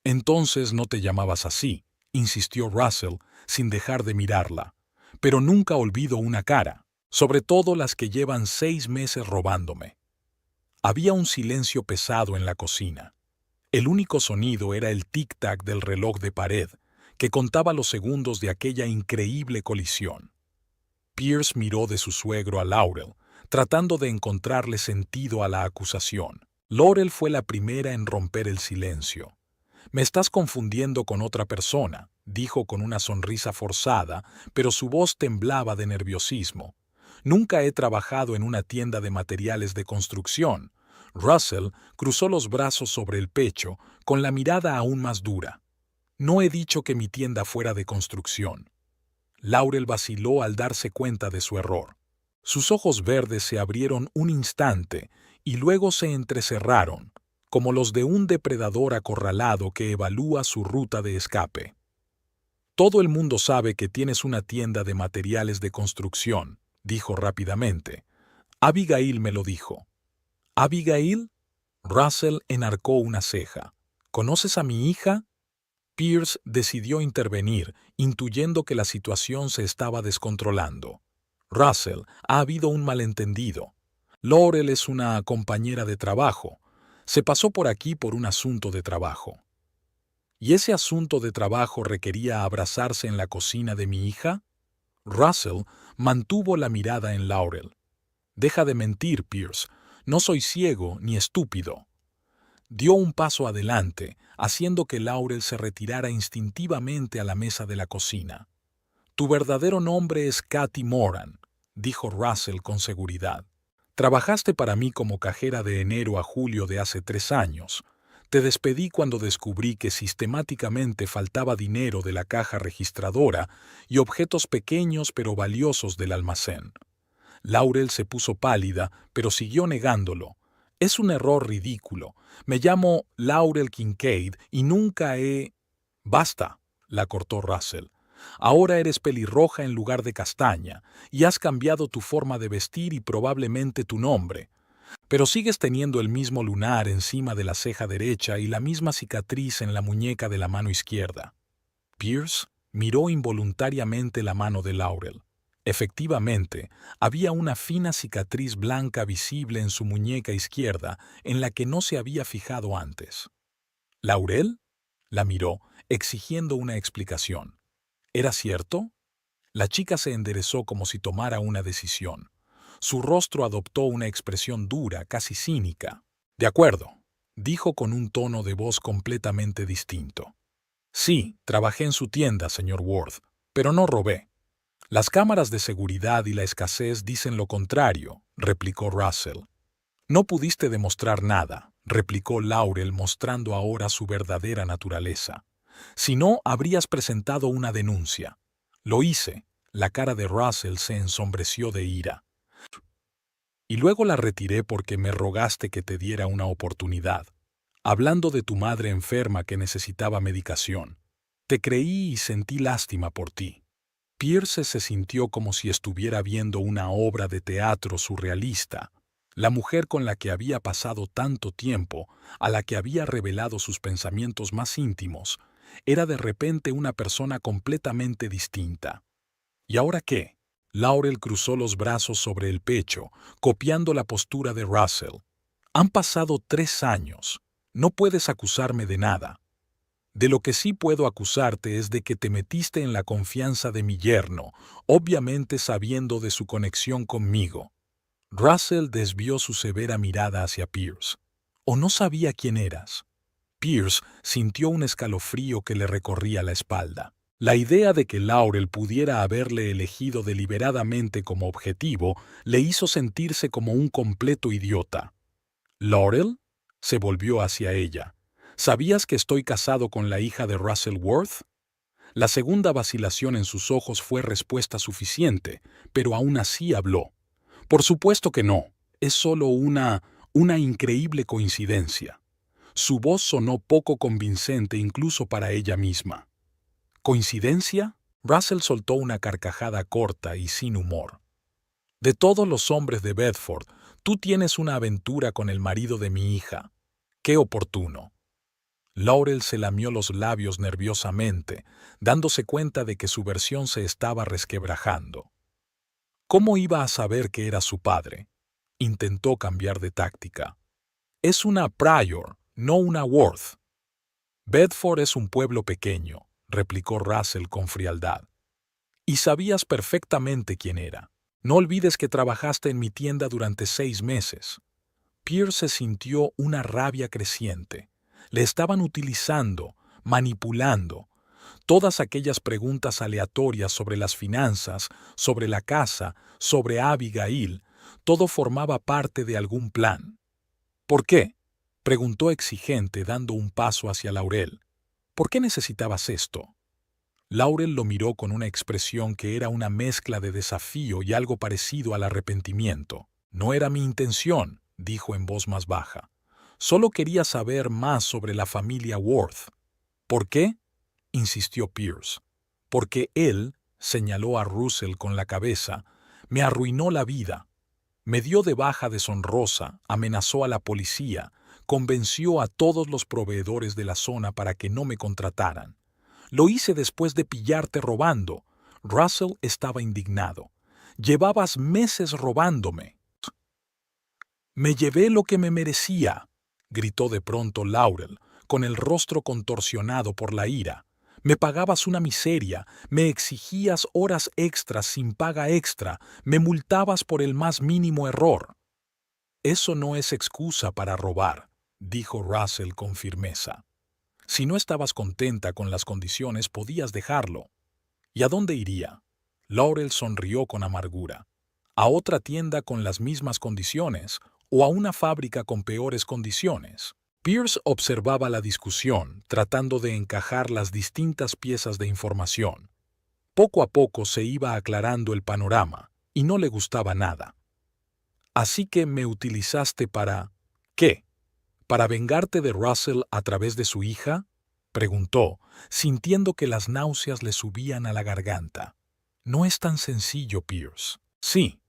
«Entonces no te llamabas así», insistió Russell, sin dejar de mirarla. «Pero nunca olvido una cara, sobre todo las que llevan 6 meses robándome». Había un silencio pesado en la cocina. El único sonido era el tic-tac del reloj de pared, que contaba los segundos de aquella increíble colisión. Pierce miró de su suegro a Laurel, tratando de encontrarle sentido a la acusación. Laurel fue la primera en romper el silencio. «Me estás confundiendo con otra persona», dijo con una sonrisa forzada, pero su voz temblaba de nerviosismo. «Nunca he trabajado en una tienda de materiales de construcción». Russell cruzó los brazos sobre el pecho, con la mirada aún más dura. «No he dicho que mi tienda fuera de construcción». Laurel vaciló al darse cuenta de su error. Sus ojos verdes se abrieron un instante y luego se entrecerraron, como los de un depredador acorralado que evalúa su ruta de escape. «Todo el mundo sabe que tienes una tienda de materiales de construcción», dijo rápidamente. «Abigail me lo dijo». «¿Abigail?» Russell enarcó una ceja. «¿Conoces a mi hija?» Pierce decidió intervenir, intuyendo que la situación se estaba descontrolando. «Russell, ha habido un malentendido. Laurel es una compañera de trabajo. Se pasó por aquí por un asunto de trabajo». «¿Y ese asunto de trabajo requería abrazarse en la cocina de mi hija?» Russell mantuvo la mirada en Laurel. «Deja de mentir, Pierce. No soy ciego ni estúpido». Dio un paso adelante, haciendo que Laurel se retirara instintivamente a la mesa de la cocina. «Tu verdadero nombre es Katy Moran», dijo Russell con seguridad. «Trabajaste para mí como cajera de enero a julio de hace 3 años. Te despedí cuando descubrí que sistemáticamente faltaba dinero de la caja registradora y objetos pequeños pero valiosos del almacén». Laurel se puso pálida, pero siguió negándolo. Es un error ridículo. Me llamo Laurel Kincaid y nunca he... Basta, la cortó Russell. Ahora eres pelirroja en lugar de castaña, y has cambiado tu forma de vestir y probablemente tu nombre. Pero sigues teniendo el mismo lunar encima de la ceja derecha y la misma cicatriz en la muñeca de la mano izquierda. Pierce miró involuntariamente la mano de Laurel. Efectivamente, había una fina cicatriz blanca visible en su muñeca izquierda en la que no se había fijado antes. ¿Laurel? La miró, exigiendo una explicación. ¿Era cierto? La chica se enderezó como si tomara una decisión. Su rostro adoptó una expresión dura, casi cínica. De acuerdo, dijo con un tono de voz completamente distinto. Sí, trabajé en su tienda, señor Worth, pero no robé. Las cámaras de seguridad y la escasez dicen lo contrario, replicó Russell. No pudiste demostrar nada, replicó Laurel mostrando ahora su verdadera naturaleza. Si no, habrías presentado una denuncia. Lo hice. La cara de Russell se ensombreció de ira. Y luego la retiré porque me rogaste que te diera una oportunidad. Hablando de tu madre enferma que necesitaba medicación. Te creí y sentí lástima por ti. Pierce se sintió como si estuviera viendo una obra de teatro surrealista. La mujer con la que había pasado tanto tiempo, a la que había revelado sus pensamientos más íntimos, era de repente una persona completamente distinta. ¿Y ahora qué? Laurel cruzó los brazos sobre el pecho, copiando la postura de Russell. Han pasado 3 años. No puedes acusarme de nada. De lo que sí puedo acusarte es de que te metiste en la confianza de mi yerno, obviamente sabiendo de su conexión conmigo. Russell desvió su severa mirada hacia Pierce. ¿O no sabía quién eras? Pierce sintió un escalofrío que le recorría la espalda. La idea de que Laurel pudiera haberle elegido deliberadamente como objetivo le hizo sentirse como un completo idiota. ¿Laurel? Se volvió hacia ella. ¿Sabías que estoy casado con la hija de Russell Worth? La segunda vacilación en sus ojos fue respuesta suficiente, pero aún así habló. Por supuesto que no. Es solo una increíble coincidencia. Su voz sonó poco convincente incluso para ella misma. ¿Coincidencia? Russell soltó una carcajada corta y sin humor. De todos los hombres de Bedford, tú tienes una aventura con el marido de mi hija. ¡Qué oportuno! Laurel se lamió los labios nerviosamente, dándose cuenta de que su versión se estaba resquebrajando. ¿Cómo iba a saber que era su padre? Intentó cambiar de táctica. Es una Pryor, no una Worth. Bedford es un pueblo pequeño, replicó Russell con frialdad. Y sabías perfectamente quién era. No olvides que trabajaste en mi tienda durante 6 meses. Pierce se sintió una rabia creciente. Le estaban utilizando, manipulando. Todas aquellas preguntas aleatorias sobre las finanzas, sobre la casa, sobre Abigail, todo formaba parte de algún plan. ¿Por qué? Preguntó exigente dando un paso hacia Laurel. ¿Por qué necesitabas esto? Laurel lo miró con una expresión que era una mezcla de desafío y algo parecido al arrepentimiento. No era mi intención, dijo en voz más baja. Solo quería saber más sobre la familia Worth. ¿Por qué? Insistió Pierce. Porque él, señaló a Russell con la cabeza, me arruinó la vida. Me dio de baja deshonrosa, amenazó a la policía, convenció a todos los proveedores de la zona para que no me contrataran. Lo hice después de pillarte robando. Russell estaba indignado. Llevabas meses robándome. Me llevé lo que me merecía, gritó de pronto Laurel, con el rostro contorsionado por la ira. Me pagabas una miseria, me exigías horas extras sin paga extra, me multabas por el más mínimo error. Eso no es excusa para robar, dijo Russell con firmeza. Si no estabas contenta con las condiciones, podías dejarlo. ¿Y a dónde iría? Laurel sonrió con amargura. ¿A otra tienda con las mismas condiciones o a una fábrica con peores condiciones? Pierce observaba la discusión, tratando de encajar las distintas piezas de información. Poco a poco se iba aclarando el panorama, y no le gustaba nada. Así que me utilizaste para... ¿Para vengarte de Russell a través de su hija?, preguntó, sintiendo que las náuseas le subían a la garganta. No es tan sencillo, Pierce. Sí.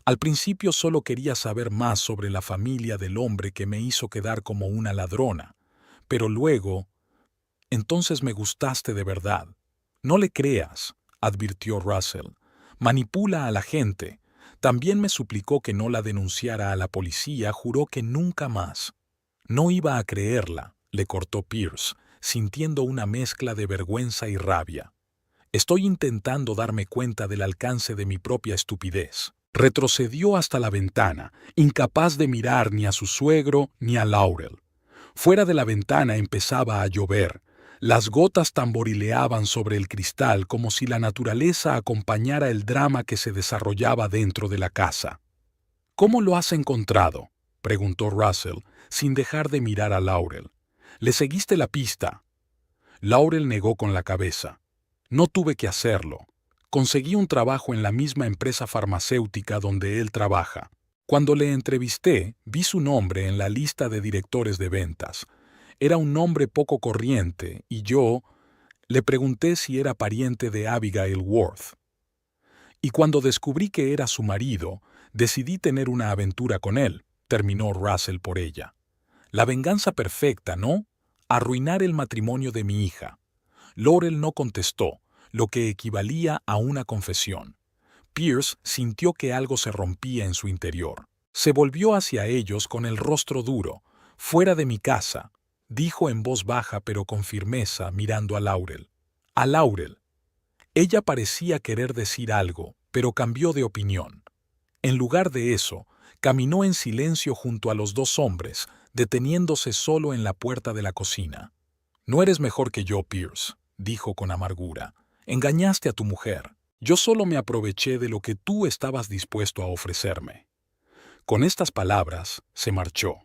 Al principio solo quería saber más sobre la familia del hombre que me hizo quedar como una ladrona, pero luego... Entonces me gustaste de verdad. No le creas, advirtió Russell. Manipula a la gente. También me suplicó que no la denunciara a la policía, juró que nunca más. No iba a creerla, le cortó Pierce, sintiendo una mezcla de vergüenza y rabia. Estoy intentando darme cuenta del alcance de mi propia estupidez. Retrocedió hasta la ventana, incapaz de mirar ni a su suegro ni a Laurel. Fuera de la ventana empezaba a llover. Las gotas tamborileaban sobre el cristal como si la naturaleza acompañara el drama que se desarrollaba dentro de la casa. ¿Cómo lo has encontrado?, preguntó Russell, sin dejar de mirar a Laurel. ¿Le seguiste la pista? Laurel negó con la cabeza. No tuve que hacerlo. Conseguí un trabajo en la misma empresa farmacéutica donde él trabaja. Cuando le entrevisté, vi su nombre en la lista de directores de ventas. Era un nombre poco corriente y yo le pregunté si era pariente de Abigail Worth. Y cuando descubrí que era su marido, decidí tener una aventura con él, terminó Russell por ella. La venganza perfecta, ¿no? Arruinar el matrimonio de mi hija. Laurel no contestó, lo que equivalía a una confesión. Pierce sintió que algo se rompía en su interior. Se volvió hacia ellos con el rostro duro. «Fuera de mi casa», dijo en voz baja pero con firmeza, mirando a Laurel. A Laurel. Ella parecía querer decir algo, pero cambió de opinión. En lugar de eso, caminó en silencio junto a los dos hombres, deteniéndose solo en la puerta de la cocina. «No eres mejor que yo, Pierce», dijo con amargura. «Engañaste a tu mujer. Yo solo me aproveché de lo que tú estabas dispuesto a ofrecerme». Con estas palabras, se marchó.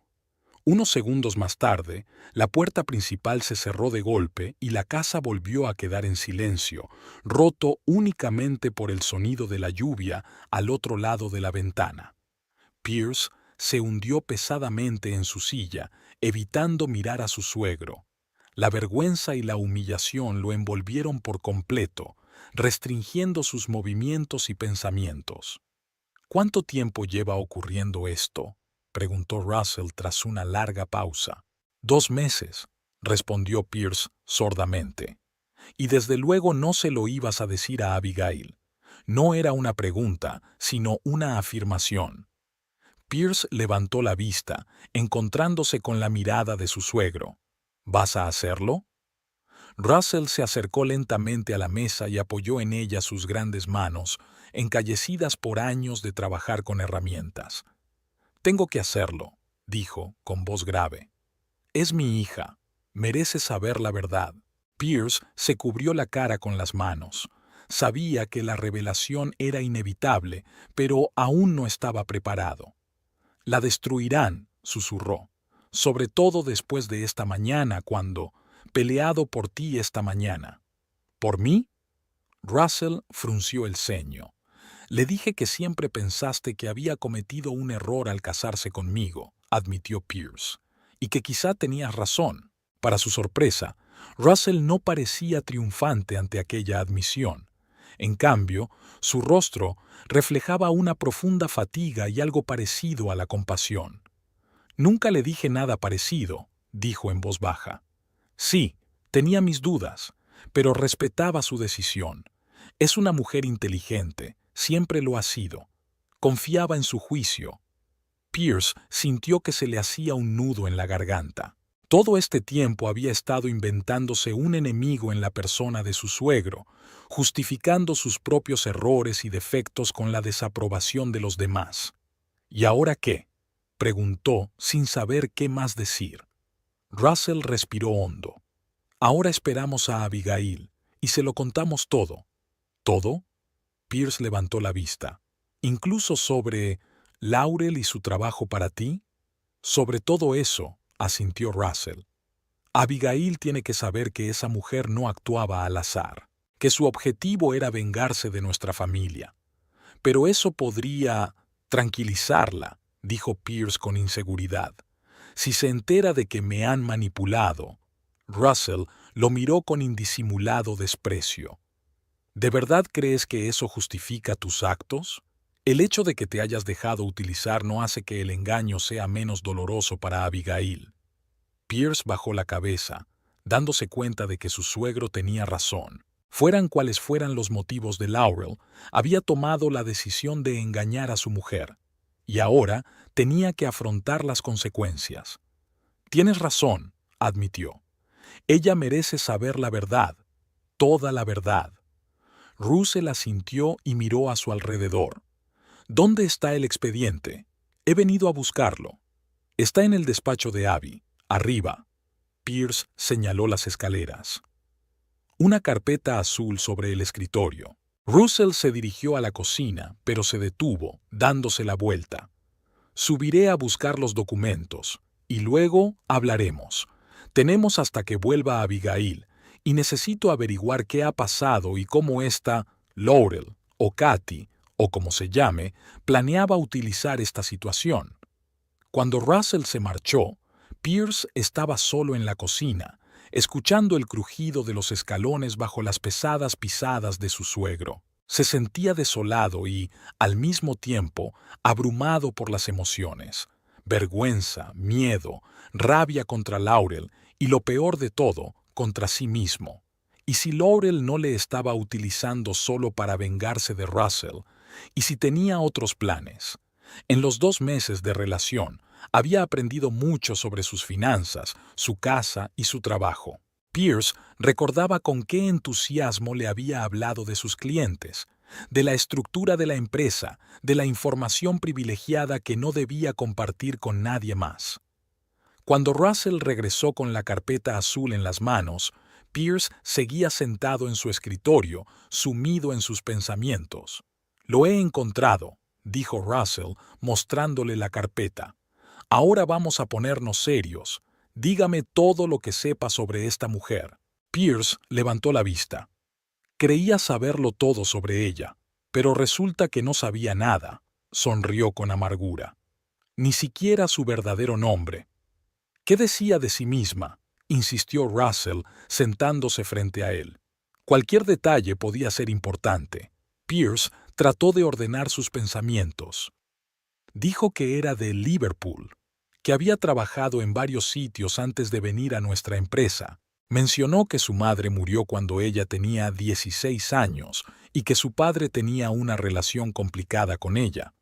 Unos segundos más tarde, la puerta principal se cerró de golpe y la casa volvió a quedar en silencio, roto únicamente por el sonido de la lluvia al otro lado de la ventana. Pierce se hundió pesadamente en su silla, evitando mirar a su suegro. La vergüenza y la humillación lo envolvieron por completo, restringiendo sus movimientos y pensamientos. «¿Cuánto tiempo lleva ocurriendo esto?», preguntó Russell tras una larga pausa. «2 meses», respondió Pierce sordamente. «Y desde luego no se lo ibas a decir a Abigail». No era una pregunta, sino una afirmación. Pierce levantó la vista, encontrándose con la mirada de su suegro. «¿Vas a hacerlo?». Russell se acercó lentamente a la mesa y apoyó en ella sus grandes manos, encallecidas por años de trabajar con herramientas. «Tengo que hacerlo», dijo, con voz grave. «Es mi hija. Merece saber la verdad». Pierce se cubrió la cara con las manos. Sabía que la revelación era inevitable, pero aún no estaba preparado. «La destruirán», susurró, «sobre todo después de esta mañana cuando... peleado por ti esta mañana». «¿Por mí?». Russell frunció el ceño. «Le dije que siempre pensaste que había cometido un error al casarse conmigo», admitió Pierce, «y que quizá tenías razón». Para su sorpresa, Russell no parecía triunfante ante aquella admisión. En cambio, su rostro reflejaba una profunda fatiga y algo parecido a la compasión. «Nunca le dije nada parecido», dijo en voz baja. «Sí, tenía mis dudas, pero respetaba su decisión. Es una mujer inteligente, siempre lo ha sido. Confiaba en su juicio». Pierce sintió que se le hacía un nudo en la garganta. Todo este tiempo había estado inventándose un enemigo en la persona de su suegro, justificando sus propios errores y defectos con la desaprobación de los demás. «¿Y ahora qué?», preguntó sin saber qué más decir. Russell respiró hondo. «Ahora esperamos a Abigail y se lo contamos todo». «¿Todo?». Pierce levantó la vista. «¿Incluso sobre Laurel y su trabajo para ti?». «Sobre todo eso», asintió Russell. «Abigail tiene que saber que esa mujer no actuaba al azar, que su objetivo era vengarse de nuestra familia». «Pero eso podría tranquilizarla», dijo Pierce con inseguridad. Si se entera de que me han manipulado. Russell lo miró con indisimulado desprecio. ¿De verdad crees que eso justifica tus actos? El hecho de que te hayas dejado utilizar no hace que el engaño sea menos doloroso para Abigail. Pierce bajó la cabeza, dándose cuenta de que su suegro tenía razón. Fueran cuales fueran los motivos de Laurel, había tomado la decisión de engañar a su mujer, y ahora tenía que afrontar las consecuencias. Tienes razón, admitió. Ella merece saber la verdad, toda la verdad. Russell asintió y miró a su alrededor. ¿Dónde está el expediente? He venido a buscarlo. Está en el despacho de Abby, arriba. Pierce señaló las escaleras. Una carpeta azul sobre el escritorio. Russell se dirigió a la cocina, pero se detuvo, dándose la vuelta. Subiré a buscar los documentos, y luego hablaremos. Tenemos hasta que vuelva Abigail, y necesito averiguar qué ha pasado y cómo esta Laurel, o Katy, o como se llame, planeaba utilizar esta situación. Cuando Russell se marchó, Pierce estaba solo en la cocina, escuchando el crujido de los escalones bajo las pesadas pisadas de su suegro. Se sentía desolado y, al mismo tiempo, abrumado por las emociones. Vergüenza, miedo, rabia contra Laurel y, lo peor de todo, contra sí mismo. ¿Y si Laurel no le estaba utilizando solo para vengarse de Russell? ¿Y si tenía otros planes? En los 2 meses de relación, había aprendido mucho sobre sus finanzas, su casa y su trabajo. Pierce recordaba con qué entusiasmo le había hablado de sus clientes, de la estructura de la empresa, de la información privilegiada que no debía compartir con nadie más. Cuando Russell regresó con la carpeta azul en las manos, Pierce seguía sentado en su escritorio, sumido en sus pensamientos. «Lo he encontrado», dijo Russell, mostrándole la carpeta. «Ahora vamos a ponernos serios. Dígame todo lo que sepa sobre esta mujer». Pierce levantó la vista. Creía saberlo todo sobre ella, pero resulta que no sabía nada. Sonrió con amargura. Ni siquiera su verdadero nombre. ¿Qué decía de sí misma?, insistió Russell, sentándose frente a él. Cualquier detalle podía ser importante. Pierce trató de ordenar sus pensamientos. Dijo que era de Liverpool, que había trabajado en varios sitios antes de venir a nuestra empresa. Mencionó que su madre murió cuando ella tenía 16 años y que su padre tenía una relación complicada con ella.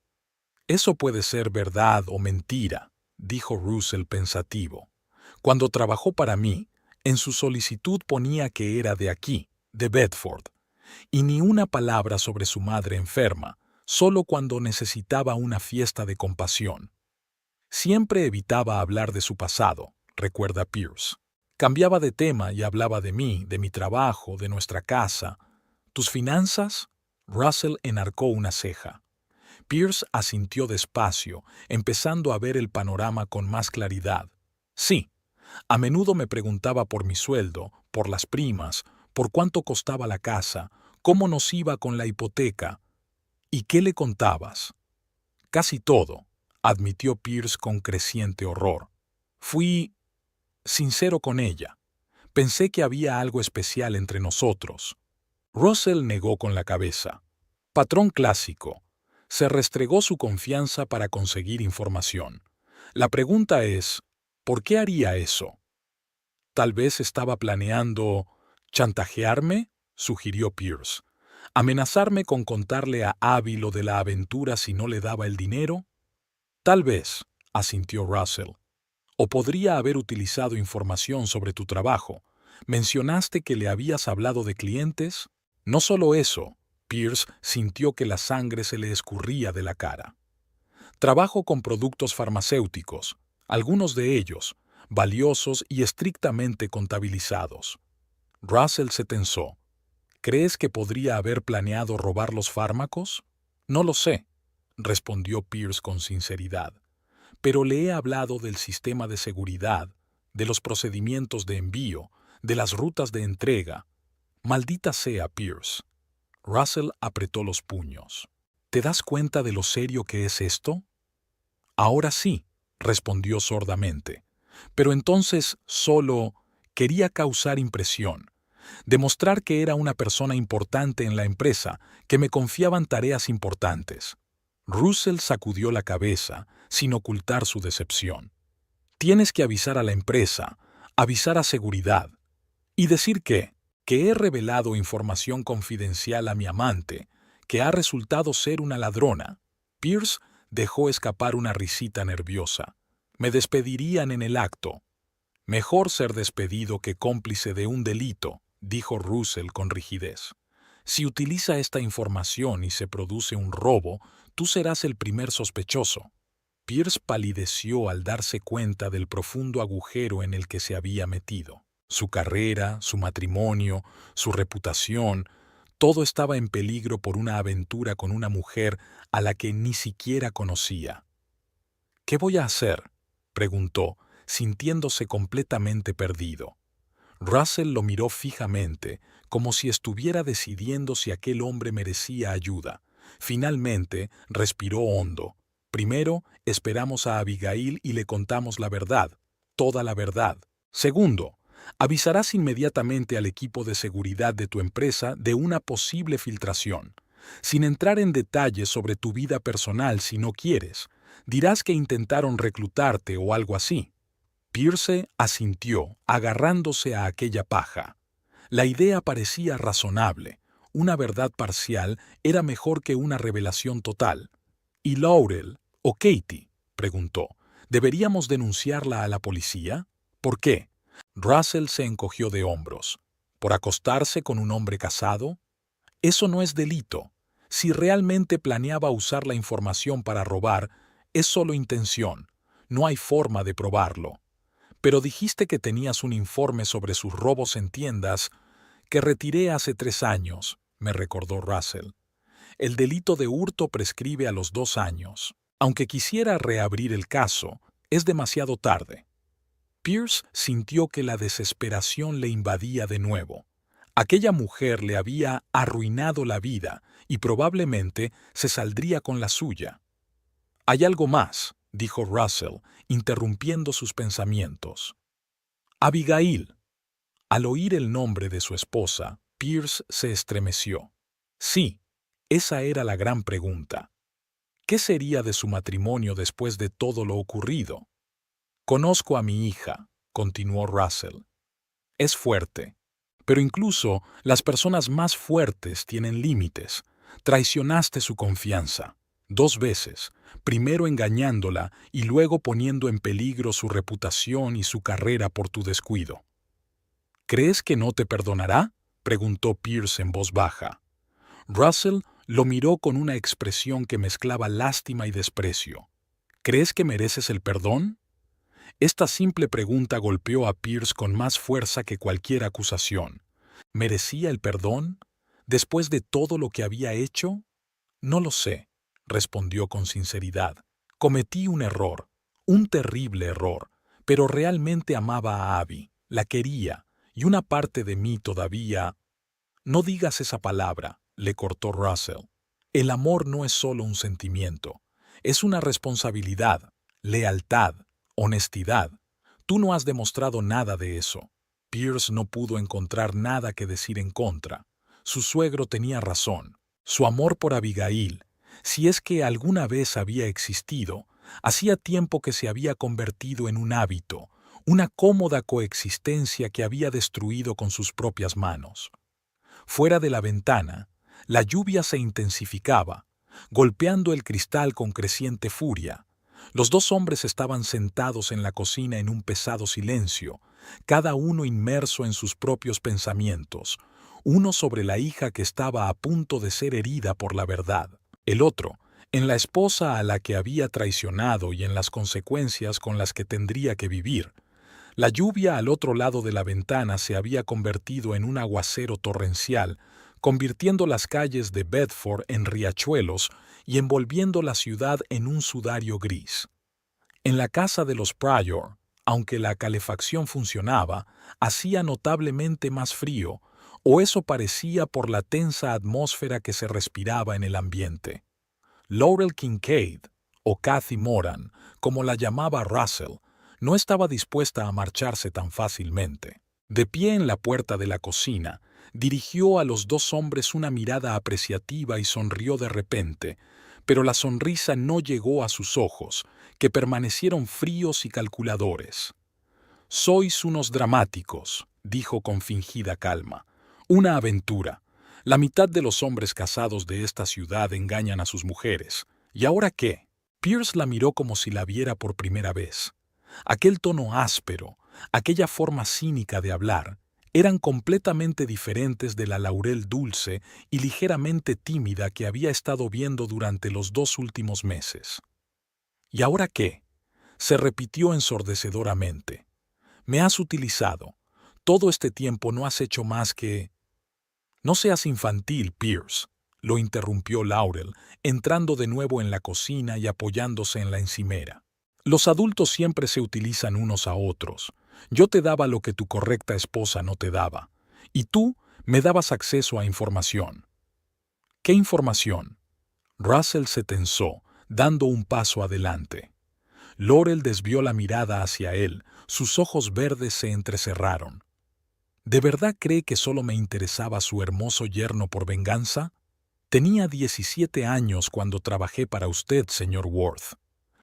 Eso puede ser verdad o mentira, dijo Russell pensativo. Cuando trabajó para mí, en su solicitud ponía que era de aquí, de Bedford, y ni una palabra sobre su madre enferma, solo cuando necesitaba una fiesta de compasión. Siempre evitaba hablar de su pasado, recuerda Pierce. Cambiaba de tema y hablaba de mí, de mi trabajo, de nuestra casa. ¿Tus finanzas? Russell enarcó una ceja. Pierce asintió despacio, empezando a ver el panorama con más claridad. Sí, a menudo me preguntaba por mi sueldo, por las primas, por cuánto costaba la casa, cómo nos iba con la hipoteca. ¿Y qué le contabas? Casi todo, admitió Pierce con creciente horror. Fui sincero con ella. Pensé que había algo especial entre nosotros. Russell negó con la cabeza. Patrón clásico. Se restregó su confianza para conseguir información. La pregunta es, ¿por qué haría eso? Tal vez estaba planeando chantajearme, sugirió Pierce. ¿Amenazarme con contarle a Abby lo de la aventura si no le daba el dinero? Tal vez, asintió Russell. O podría haber utilizado información sobre tu trabajo. ¿Mencionaste que le habías hablado de clientes? No solo eso, Pierce sintió que la sangre se le escurría de la cara. Trabajo con productos farmacéuticos, algunos de ellos, valiosos y estrictamente contabilizados. Russell se tensó. ¿Crees que podría haber planeado robar los fármacos? No lo sé, respondió Pierce con sinceridad. Pero le he hablado del sistema de seguridad, de los procedimientos de envío, de las rutas de entrega. Maldita sea, Pierce. Russell apretó los puños. ¿Te das cuenta de lo serio que es esto? Ahora sí, respondió sordamente. Pero entonces solo quería causar impresión, demostrar que era una persona importante en la empresa, que me confiaban tareas importantes. Russell sacudió la cabeza, sin ocultar su decepción. Tienes que avisar a la empresa, avisar a seguridad, y decir que he revelado información confidencial a mi amante, que ha resultado ser una ladrona. Pierce dejó escapar una risita nerviosa. Me despedirían en el acto. Mejor ser despedido que cómplice de un delito, dijo Russell con rigidez. Si utiliza esta información y se produce un robo, tú serás el primer sospechoso. Pierce palideció al darse cuenta del profundo agujero en el que se había metido. Su carrera, su matrimonio, su reputación, todo estaba en peligro por una aventura con una mujer a la que ni siquiera conocía. ¿Qué voy a hacer?, preguntó, sintiéndose completamente perdido. Russell lo miró fijamente, como si estuviera decidiendo si aquel hombre merecía ayuda. Finalmente, respiró hondo. Primero, esperamos a Abigail y le contamos la verdad, toda la verdad. Segundo, avisarás inmediatamente al equipo de seguridad de tu empresa de una posible filtración. Sin entrar en detalles sobre tu vida personal si no quieres, dirás que intentaron reclutarte o algo así. Pierce asintió, agarrándose a aquella paja. La idea parecía razonable. Una verdad parcial era mejor que una revelación total. ¿Y Laurel o Katie?, preguntó. ¿Deberíamos denunciarla a la policía? ¿Por qué? Russell se encogió de hombros. ¿Por acostarse con un hombre casado? Eso no es delito. Si realmente planeaba usar la información para robar, es solo intención. No hay forma de probarlo. Pero dijiste que tenías un informe sobre sus robos en tiendas que retiré hace 3 años, me recordó Russell. El delito de hurto prescribe a los 2 años. Aunque quisiera reabrir el caso, es demasiado tarde. Pierce sintió que la desesperación le invadía de nuevo. Aquella mujer le había arruinado la vida y probablemente se saldría con la suya. Hay algo más, dijo Russell, interrumpiendo sus pensamientos. Abigail. Al oír el nombre de su esposa, Pierce se estremeció. Sí, esa era la gran pregunta. ¿Qué sería de su matrimonio después de todo lo ocurrido? Conozco a mi hija, continuó Russell. Es fuerte. Pero incluso las personas más fuertes tienen límites. Traicionaste su confianza. 2 veces, primero engañándola y luego poniendo en peligro su reputación y su carrera por tu descuido. ¿Crees que no te perdonará?, preguntó Pierce en voz baja. Russell lo miró con una expresión que mezclaba lástima y desprecio. ¿Crees que mereces el perdón? Esta simple pregunta golpeó a Pierce con más fuerza que cualquier acusación. ¿Merecía el perdón? ¿Después de todo lo que había hecho? No lo sé, respondió con sinceridad. Cometí un error, un terrible error, pero realmente amaba a Abby, la quería, y una parte de mí todavía... No digas esa palabra, le cortó Russell. El amor no es solo un sentimiento, es una responsabilidad, lealtad, honestidad. Tú no has demostrado nada de eso. Pierce no pudo encontrar nada que decir en contra. Su suegro tenía razón. Su amor por Abigail, si es que alguna vez había existido, hacía tiempo que se había convertido en un hábito, una cómoda coexistencia que había destruido con sus propias manos. Fuera de la ventana, la lluvia se intensificaba, golpeando el cristal con creciente furia. Los 2 hombres estaban sentados en la cocina en un pesado silencio, cada uno inmerso en sus propios pensamientos, uno sobre la hija que estaba a punto de ser herida por la verdad, el otro en la esposa a la que había traicionado y en las consecuencias con las que tendría que vivir. La lluvia al otro lado de la ventana se había convertido en un aguacero torrencial, convirtiendo las calles de Bedford en riachuelos y envolviendo la ciudad en un sudario gris. En la casa de los Pryor, aunque la calefacción funcionaba, hacía notablemente más frío, o eso parecía por la tensa atmósfera que se respiraba en el ambiente. Laurel Kincaid, o Kathy Moran, como la llamaba Russell, No estaba dispuesta a marcharse tan fácilmente. De pie en la puerta de la cocina, dirigió a los dos hombres una mirada apreciativa y sonrió de repente, pero la sonrisa no llegó a sus ojos, que permanecieron fríos y calculadores. «Sois unos dramáticos», dijo con fingida calma. «Una aventura. La mitad de los hombres casados de esta ciudad engañan a sus mujeres. ¿Y ahora qué?» Pierce la miró como si la viera por primera vez. Aquel tono áspero, aquella forma cínica de hablar, eran completamente diferentes de la Laurel dulce y ligeramente tímida que había estado viendo durante los 2 últimos meses. «¿Y ahora qué?», se repitió ensordecedoramente. «Me has utilizado. Todo este tiempo no has hecho más que...». «No seas infantil, Pierce», lo interrumpió Laurel, entrando de nuevo en la cocina y apoyándose en la encimera. «Los adultos siempre se utilizan unos a otros. Yo te daba lo que tu correcta esposa no te daba, y tú me dabas acceso a información». «¿Qué información?». Russell se tensó, dando un paso adelante. Laurel desvió la mirada hacia él, sus ojos verdes se entrecerraron. ¿De verdad cree que solo me interesaba su hermoso yerno por venganza? Tenía 17 años cuando trabajé para usted, señor Worth.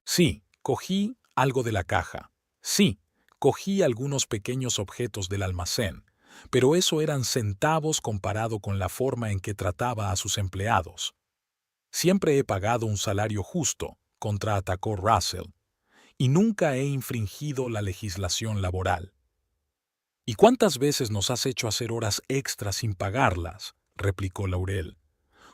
Sí, cogí algo de la caja. Sí, cogí algunos pequeños objetos del almacén, pero eso eran centavos comparado con la forma en que trataba a sus empleados. Siempre he pagado un salario justo, contraatacó Russell, y nunca he infringido la legislación laboral. ¿Y cuántas veces nos has hecho hacer horas extras sin pagarlas?, replicó Laurel.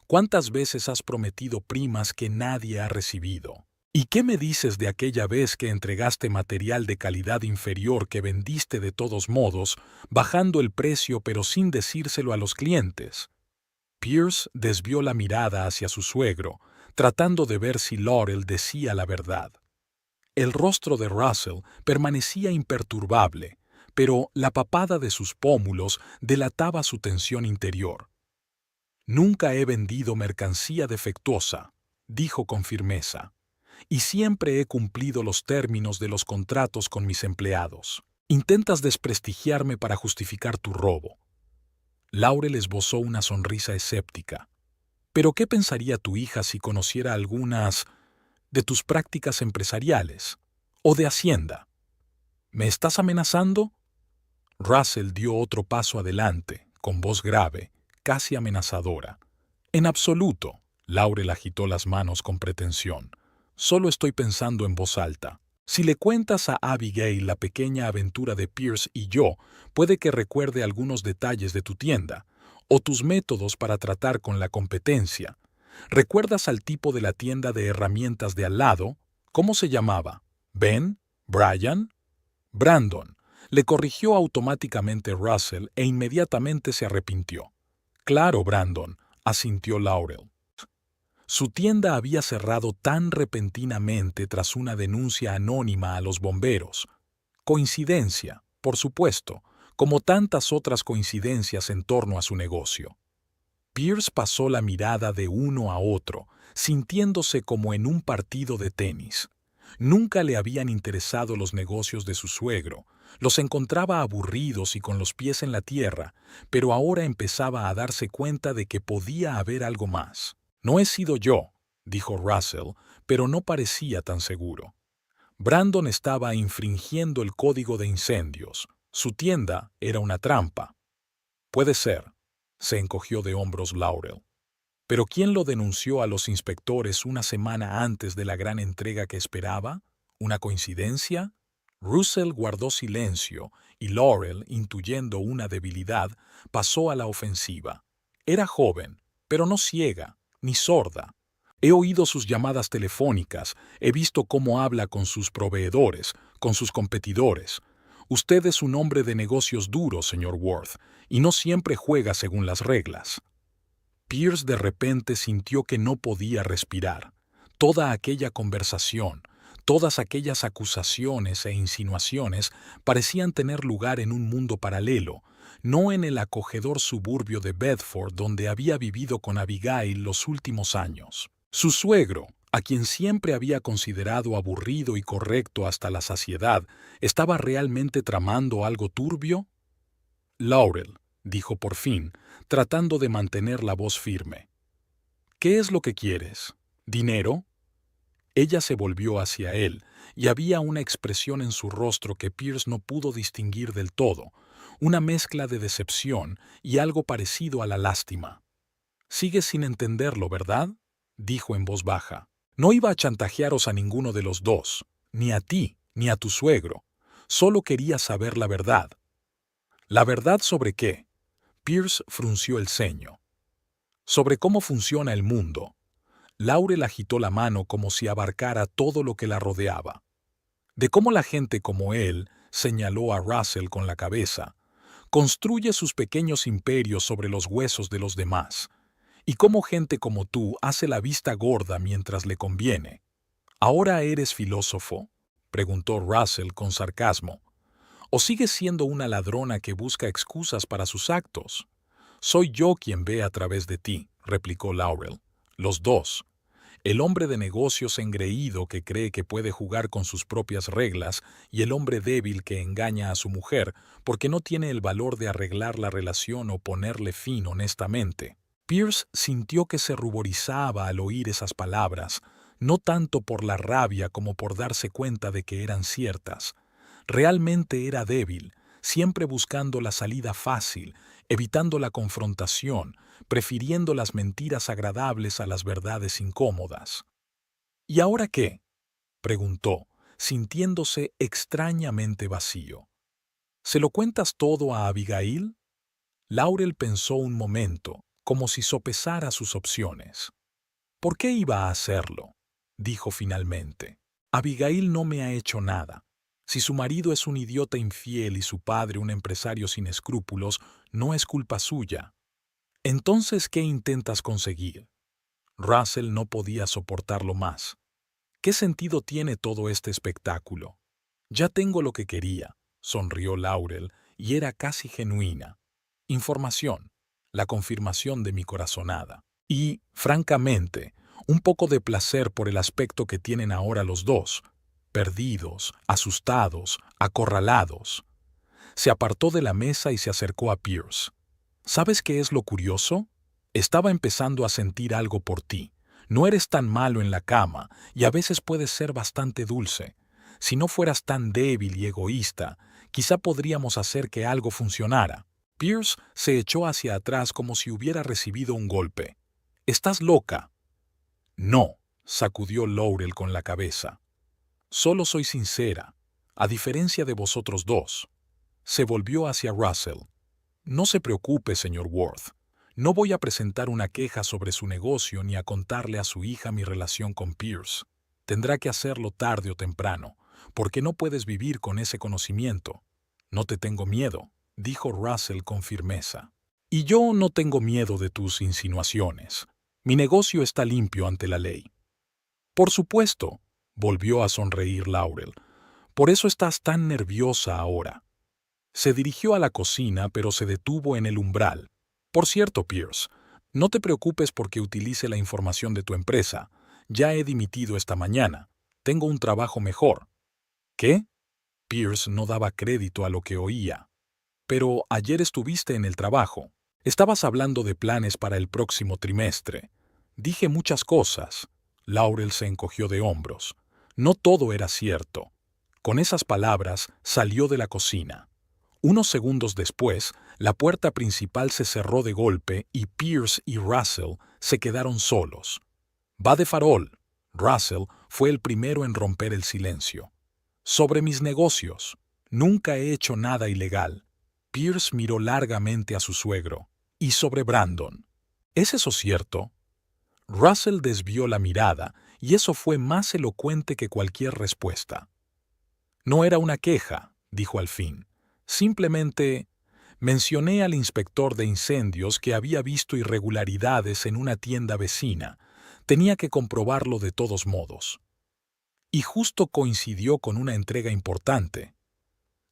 ¿Cuántas veces has prometido primas que nadie ha recibido? ¿Y qué me dices de aquella vez que entregaste material de calidad inferior que vendiste de todos modos, bajando el precio pero sin decírselo a los clientes? Pierce desvió la mirada hacia su suegro, tratando de ver si Laurel decía la verdad. El rostro de Russell permanecía imperturbable, pero la papada de sus pómulos delataba su tensión interior. «Nunca he vendido mercancía defectuosa», dijo con firmeza, «y siempre he cumplido los términos de los contratos con mis empleados. Intentas desprestigiarme para justificar tu robo». Laurel esbozó una sonrisa escéptica. «¿Pero qué pensaría tu hija si conociera algunas de tus prácticas empresariales o de Hacienda? ¿Me estás amenazando?». Russell dio otro paso adelante, con voz grave, casi amenazadora. «En absoluto», Laurel agitó las manos con pretensión. «Solo estoy pensando en voz alta. Si le cuentas a Abigail la pequeña aventura de Pierce y yo, puede que recuerde algunos detalles de tu tienda, o tus métodos para tratar con la competencia. ¿Recuerdas al tipo de la tienda de herramientas de al lado? ¿Cómo se llamaba? ¿Ben? ¿Brian?». «Brandon», le corrigió automáticamente Russell e inmediatamente se arrepintió. «Claro, Brandon», asintió Laurel. Su tienda había cerrado tan repentinamente tras una denuncia anónima a los bomberos. Coincidencia, por supuesto, como tantas otras coincidencias en torno a su negocio. Pierce pasó la mirada de uno a otro, sintiéndose como en un partido de tenis. Nunca le habían interesado los negocios de su suegro, los encontraba aburridos y con los pies en la tierra, pero ahora empezaba a darse cuenta de que podía haber algo más. «No he sido yo», dijo Russell, pero no parecía tan seguro. Brandon estaba infringiendo el código de incendios. Su tienda era una trampa. «Puede ser», se encogió de hombros Laurel. «¿Pero quién lo denunció a los inspectores una semana antes de la gran entrega que esperaba? ¿Una coincidencia?». Russell guardó silencio y Laurel, intuyendo una debilidad, pasó a la ofensiva. Era joven, pero no ciega, ni sorda. He oído sus llamadas telefónicas, he visto cómo habla con sus proveedores, con sus competidores. Usted es un hombre de negocios duros, señor Worth, y no siempre juega según las reglas». Pierce de repente sintió que no podía respirar. Toda aquella conversación, todas aquellas acusaciones e insinuaciones parecían tener lugar en un mundo paralelo, no en el acogedor suburbio de Bedford donde había vivido con Abigail los últimos años. Su suegro, a quien siempre había considerado aburrido y correcto hasta la saciedad, estaba realmente tramando algo turbio? Laurel, dijo por fin, tratando de mantener la voz firme. ¿Qué es lo que quieres? ¿Dinero? Ella se volvió hacia él, y había una expresión en su rostro que Pierce no pudo distinguir del todo, una mezcla de decepción y algo parecido a la lástima. «Sigues sin entenderlo, ¿verdad?», dijo en voz baja. «No iba a chantajearos a ninguno de los dos, ni a ti, ni a tu suegro. Solo quería saber la verdad». «¿La verdad sobre qué?». Pierce frunció el ceño. «Sobre cómo funciona el mundo». Laurel agitó la mano como si abarcara todo lo que la rodeaba. «De cómo la gente como él», señaló a Russell con la cabeza, «construye sus pequeños imperios sobre los huesos de los demás. Y cómo gente como tú hace la vista gorda mientras le conviene». «¿Ahora eres filósofo?», preguntó Russell con sarcasmo. «¿O sigues siendo una ladrona que busca excusas para sus actos?». «Soy yo quien ve a través de ti», replicó Laurel. «Los dos. El hombre de negocios engreído que cree que puede jugar con sus propias reglas y el hombre débil que engaña a su mujer porque no tiene el valor de arreglar la relación o ponerle fin honestamente». Pierce sintió que se ruborizaba al oír esas palabras, no tanto por la rabia como por darse cuenta de que eran ciertas. Realmente era débil, siempre buscando la salida fácil, evitando la confrontación, prefiriendo las mentiras agradables a las verdades incómodas. «¿Y ahora qué?», preguntó, sintiéndose extrañamente vacío. «¿Se lo cuentas todo a Abigail?». Laurel pensó un momento, como si sopesara sus opciones. «¿Por qué iba a hacerlo?», dijo finalmente. «Abigail no me ha hecho nada. Si su marido es un idiota infiel y su padre un empresario sin escrúpulos, no es culpa suya». «Entonces, ¿qué intentas conseguir?». Russell no podía soportarlo más. «¿Qué sentido tiene todo este espectáculo?». «Ya tengo lo que quería», sonrió Laurel, y era casi genuina. «Información, la confirmación de mi corazonada. Y, francamente, un poco de placer por el aspecto que tienen ahora los dos, perdidos, asustados, acorralados». Se apartó de la mesa y se acercó a Pierce. «¿Sabes qué es lo curioso? Estaba empezando a sentir algo por ti. No eres tan malo en la cama y a veces puedes ser bastante dulce. Si no fueras tan débil y egoísta, quizá podríamos hacer que algo funcionara». Pierce se echó hacia atrás como si hubiera recibido un golpe. «¿Estás loca?». «No», sacudió Laurel con la cabeza. «Solo soy sincera, a diferencia de vosotros dos». Se volvió hacia Russell. «No se preocupe, señor Worth. No voy a presentar una queja sobre su negocio ni a contarle a su hija mi relación con Pierce. Tendrá que hacerlo tarde o temprano, porque no puedes vivir con ese conocimiento». «No te tengo miedo», dijo Russell con firmeza. «Y yo no tengo miedo de tus insinuaciones. Mi negocio está limpio ante la ley». «Por supuesto», volvió a sonreír Laurel. «Por eso estás tan nerviosa ahora». Se dirigió a la cocina, pero se detuvo en el umbral. «Por cierto, Pierce, no te preocupes porque utilice la información de tu empresa. Ya he dimitido esta mañana. Tengo un trabajo mejor». «¿Qué?». Pierce no daba crédito a lo que oía. «Pero ayer estuviste en el trabajo. Estabas hablando de planes para el próximo trimestre». «Dije muchas cosas». Laurel se encogió de hombros. No todo era cierto. Con esas palabras salió de la cocina. Unos segundos después, la puerta principal se cerró de golpe y Pierce y Russell se quedaron solos. «Va de farol». Russell fue el primero en romper el silencio. «Sobre mis negocios. Nunca he hecho nada ilegal». Pierce miró largamente a su suegro. «¿Y sobre Brandon? ¿Es eso cierto?». Russell desvió la mirada y eso fue más elocuente que cualquier respuesta. «No era una queja», dijo al fin. «Simplemente mencioné al inspector de incendios que había visto irregularidades en una tienda vecina. Tenía que comprobarlo de todos modos. Y justo coincidió con una entrega importante».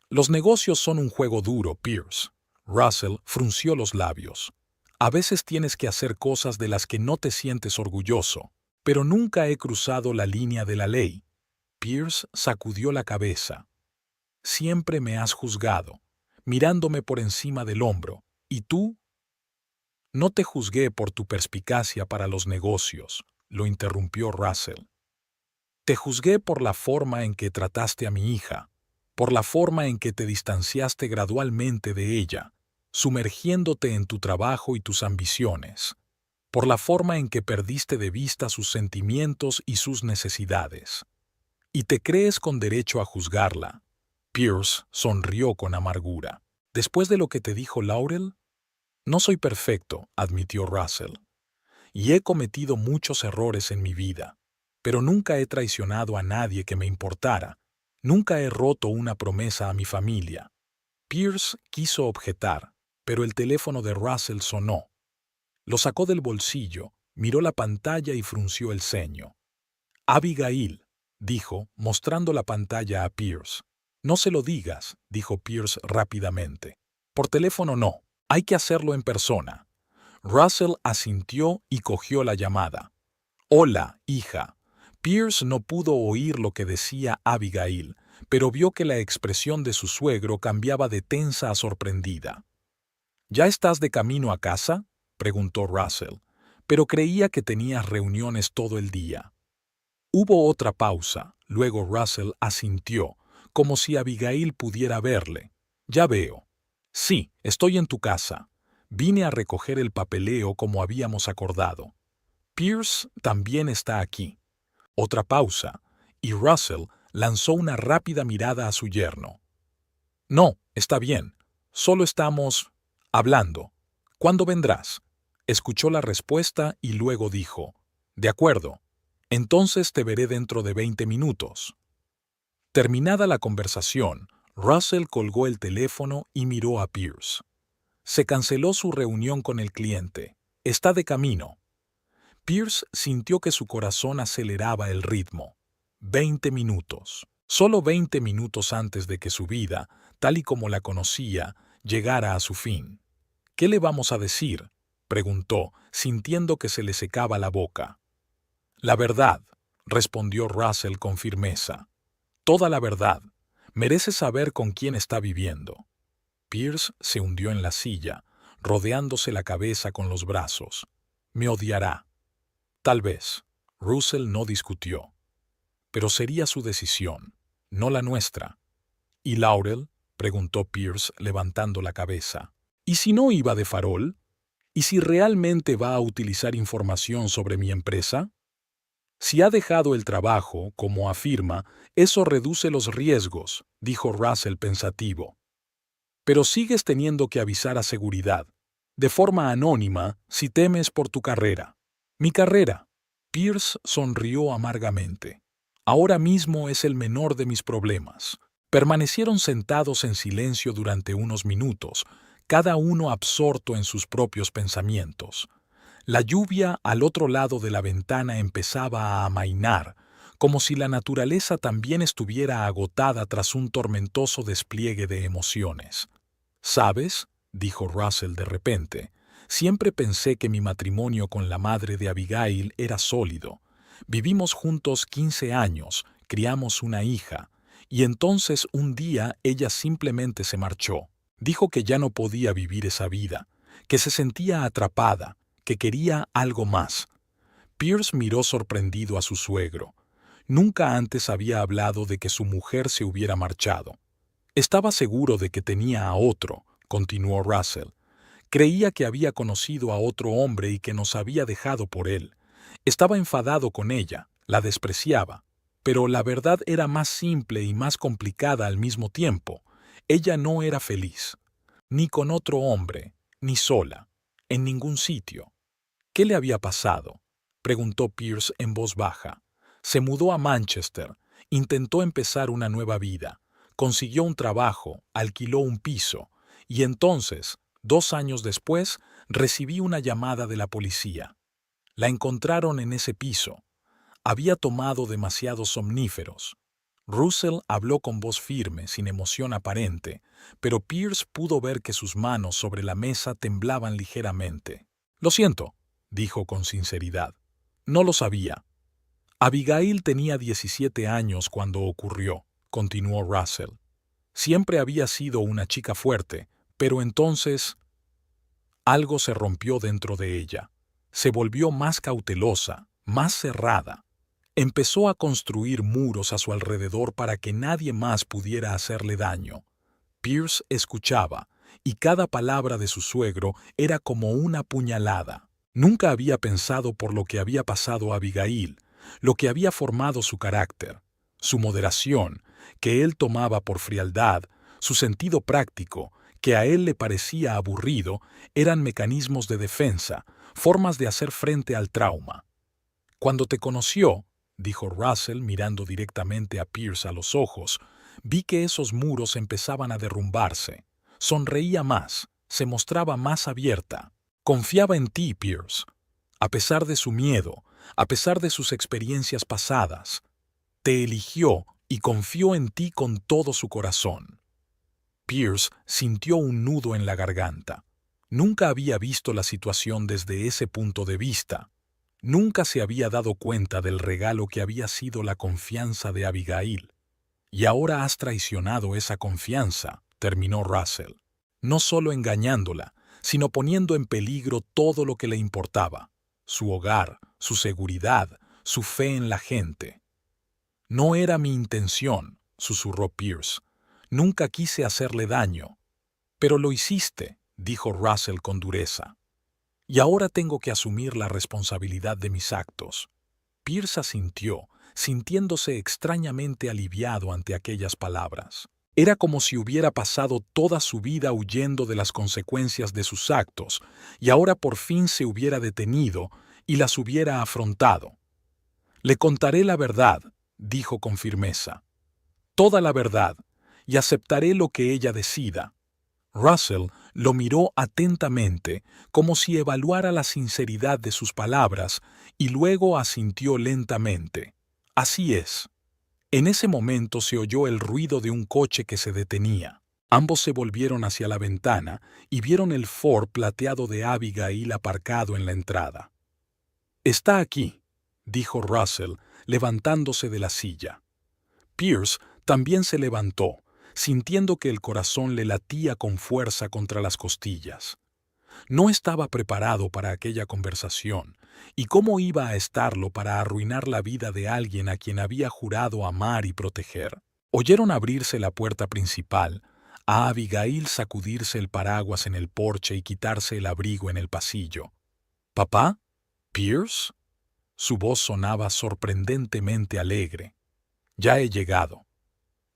«Los negocios son un juego duro, Pierce». Russell frunció los labios. «A veces tienes que hacer cosas de las que no te sientes orgulloso». Pero nunca he cruzado la línea de la ley. Pierce sacudió la cabeza. Siempre me has juzgado, mirándome por encima del hombro. ¿Y tú? No te juzgué por tu perspicacia para los negocios, lo interrumpió Russell. Te juzgué por la forma en que trataste a mi hija, por la forma en que te distanciaste gradualmente de ella, sumergiéndote en tu trabajo y tus ambiciones, por la forma en que perdiste de vista sus sentimientos y sus necesidades. Y te crees con derecho a juzgarla. Pierce sonrió con amargura. ¿Después de lo que te dijo Laurel? No soy perfecto, admitió Russell, y he cometido muchos errores en mi vida, pero nunca he traicionado a nadie que me importara, nunca he roto una promesa a mi familia. Pierce quiso objetar, pero el teléfono de Russell sonó. Lo sacó del bolsillo, miró la pantalla y frunció el ceño. Abigail, dijo, mostrando la pantalla a Pierce. No se lo digas, dijo Pierce rápidamente. Por teléfono no. Hay que hacerlo en persona. Russell asintió y cogió la llamada. Hola, hija. Pierce no pudo oír lo que decía Abigail, pero vio que la expresión de su suegro cambiaba de tensa a sorprendida. ¿Ya estás de camino a casa?, preguntó Russell, pero creía que tenías reuniones todo el día. Hubo otra pausa, luego Russell asintió, como si Abigail pudiera verle. Ya veo. Sí, estoy en tu casa. Vine a recoger el papeleo como habíamos acordado. Pierce también está aquí. Otra pausa, y Russell lanzó una rápida mirada a su yerno. No, está bien. Solo estamos hablando. ¿Cuándo vendrás? Escuchó la respuesta y luego dijo, de acuerdo. Entonces te veré dentro de 20 minutos. Terminada la conversación, Russell colgó el teléfono y miró a Pierce. Se canceló su reunión con el cliente. Está de camino. Pierce sintió que su corazón aceleraba el ritmo. 20 minutos. Solo 20 minutos antes de que su vida, tal y como la conocía, llegara a su fin. ¿Qué le vamos a decir?, preguntó, sintiendo que se le secaba la boca. La verdad, respondió Russell con firmeza. Toda la verdad. Merece saber con quién está viviendo. Pierce se hundió en la silla, rodeándose la cabeza con los brazos. Me odiará. Tal vez. Russell no discutió. Pero sería su decisión, no la nuestra. ¿Y Laurel?, preguntó Pierce levantando la cabeza. ¿Y si no iba de farol? ¿Y si realmente va a utilizar información sobre mi empresa? Si ha dejado el trabajo, como afirma, eso reduce los riesgos, dijo Russell pensativo. Pero sigues teniendo que avisar a seguridad, de forma anónima, si temes por tu carrera. Mi carrera. Pierce sonrió amargamente. Ahora mismo es el menor de mis problemas. Permanecieron sentados en silencio durante unos minutos, cada uno absorto en sus propios pensamientos. La lluvia al otro lado de la ventana empezaba a amainar, como si la naturaleza también estuviera agotada tras un tormentoso despliegue de emociones. ¿Sabes?, dijo Russell de repente, siempre pensé que mi matrimonio con la madre de Abigail era sólido. Vivimos juntos 15 años, criamos una hija, y entonces un día ella simplemente se marchó. Dijo que ya no podía vivir esa vida, que se sentía atrapada, que quería algo más. Pierce miró sorprendido a su suegro. Nunca antes había hablado de que su mujer se hubiera marchado. Estaba seguro de que tenía a otro, continuó Russell. Creía que había conocido a otro hombre y que nos había dejado por él. Estaba enfadado con ella, la despreciaba. Pero la verdad era más simple y más complicada al mismo tiempo. Ella no era feliz. Ni con otro hombre, ni sola, en ningún sitio. ¿Qué le había pasado?, preguntó Pierce en voz baja. Se mudó a Manchester, intentó empezar una nueva vida, consiguió un trabajo, alquiló un piso, y entonces, 2 años después, recibí una llamada de la policía. La encontraron en ese piso. Había tomado demasiados somníferos. Russell habló con voz firme, sin emoción aparente, pero Pierce pudo ver que sus manos sobre la mesa temblaban ligeramente. Lo siento, dijo con sinceridad. No lo sabía. Abigail tenía 17 años cuando ocurrió, continuó Russell. Siempre había sido una chica fuerte, pero entonces algo se rompió dentro de ella. Se volvió más cautelosa, más cerrada. Empezó a construir muros a su alrededor para que nadie más pudiera hacerle daño. Pierce escuchaba, y cada palabra de su suegro era como una puñalada. Nunca había pensado por lo que había pasado a Abigail, lo que había formado su carácter, su moderación, que él tomaba por frialdad, su sentido práctico, que a él le parecía aburrido, eran mecanismos de defensa, formas de hacer frente al trauma. Cuando te conoció, dijo Russell mirando directamente a Pierce a los ojos, vi que esos muros empezaban a derrumbarse. Sonreía más, se mostraba más abierta. Confiaba en ti, Pierce. A pesar de su miedo, a pesar de sus experiencias pasadas, te eligió y confió en ti con todo su corazón. Pierce sintió un nudo en la garganta. Nunca había visto la situación desde ese punto de vista. Nunca se había dado cuenta del regalo que había sido la confianza de Abigail. Y ahora has traicionado esa confianza, terminó Russell. No solo engañándola, sino poniendo en peligro todo lo que le importaba. Su hogar, su seguridad, su fe en la gente. No era mi intención, susurró Pierce. Nunca quise hacerle daño. Pero lo hiciste, dijo Russell con dureza. Y ahora tengo que asumir la responsabilidad de mis actos. Pierce asintió, sintiéndose extrañamente aliviado ante aquellas palabras. Era como si hubiera pasado toda su vida huyendo de las consecuencias de sus actos, y ahora por fin se hubiera detenido y las hubiera afrontado. Le contaré la verdad, dijo con firmeza. Toda la verdad, y aceptaré lo que ella decida. Russell lo miró atentamente, como si evaluara la sinceridad de sus palabras, y luego asintió lentamente. Así es. En ese momento se oyó el ruido de un coche que se detenía. Ambos se volvieron hacia la ventana y vieron el Ford plateado de Abigail aparcado en la entrada. «Está aquí», dijo Russell, levantándose de la silla. Pierce también se levantó, sintiendo que el corazón le latía con fuerza contra las costillas. No estaba preparado para aquella conversación, y cómo iba a estarlo para arruinar la vida de alguien a quien había jurado amar y proteger. Oyeron abrirse la puerta principal, a Abigail sacudirse el paraguas en el porche y quitarse el abrigo en el pasillo. «¿Papá? ¿Pierce?» Su voz sonaba sorprendentemente alegre. «Ya he llegado».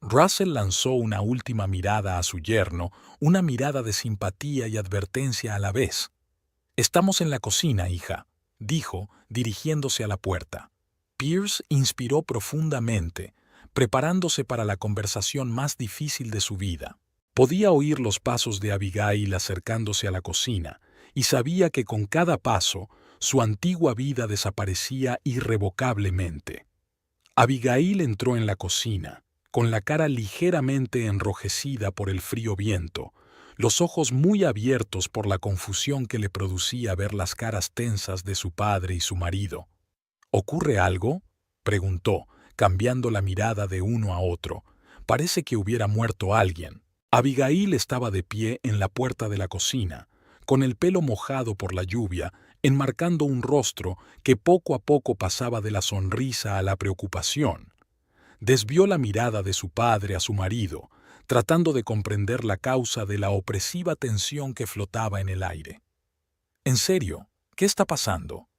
Russell lanzó una última mirada a su yerno, una mirada de simpatía y advertencia a la vez. «Estamos en la cocina, hija», dijo, dirigiéndose a la puerta. Pierce inspiró profundamente, preparándose para la conversación más difícil de su vida. Podía oír los pasos de Abigail acercándose a la cocina, y sabía que con cada paso su antigua vida desaparecía irrevocablemente. Abigail entró en la cocina, con la cara ligeramente enrojecida por el frío viento, los ojos muy abiertos por la confusión que le producía ver las caras tensas de su padre y su marido. «¿Ocurre algo?», preguntó, cambiando la mirada de uno a otro. «Parece que hubiera muerto alguien». Abigail estaba de pie en la puerta de la cocina, con el pelo mojado por la lluvia, enmarcando un rostro que poco a poco pasaba de la sonrisa a la preocupación. Desvió la mirada de su padre a su marido, tratando de comprender la causa de la opresiva tensión que flotaba en el aire. «¿En serio? ¿Qué está pasando?»,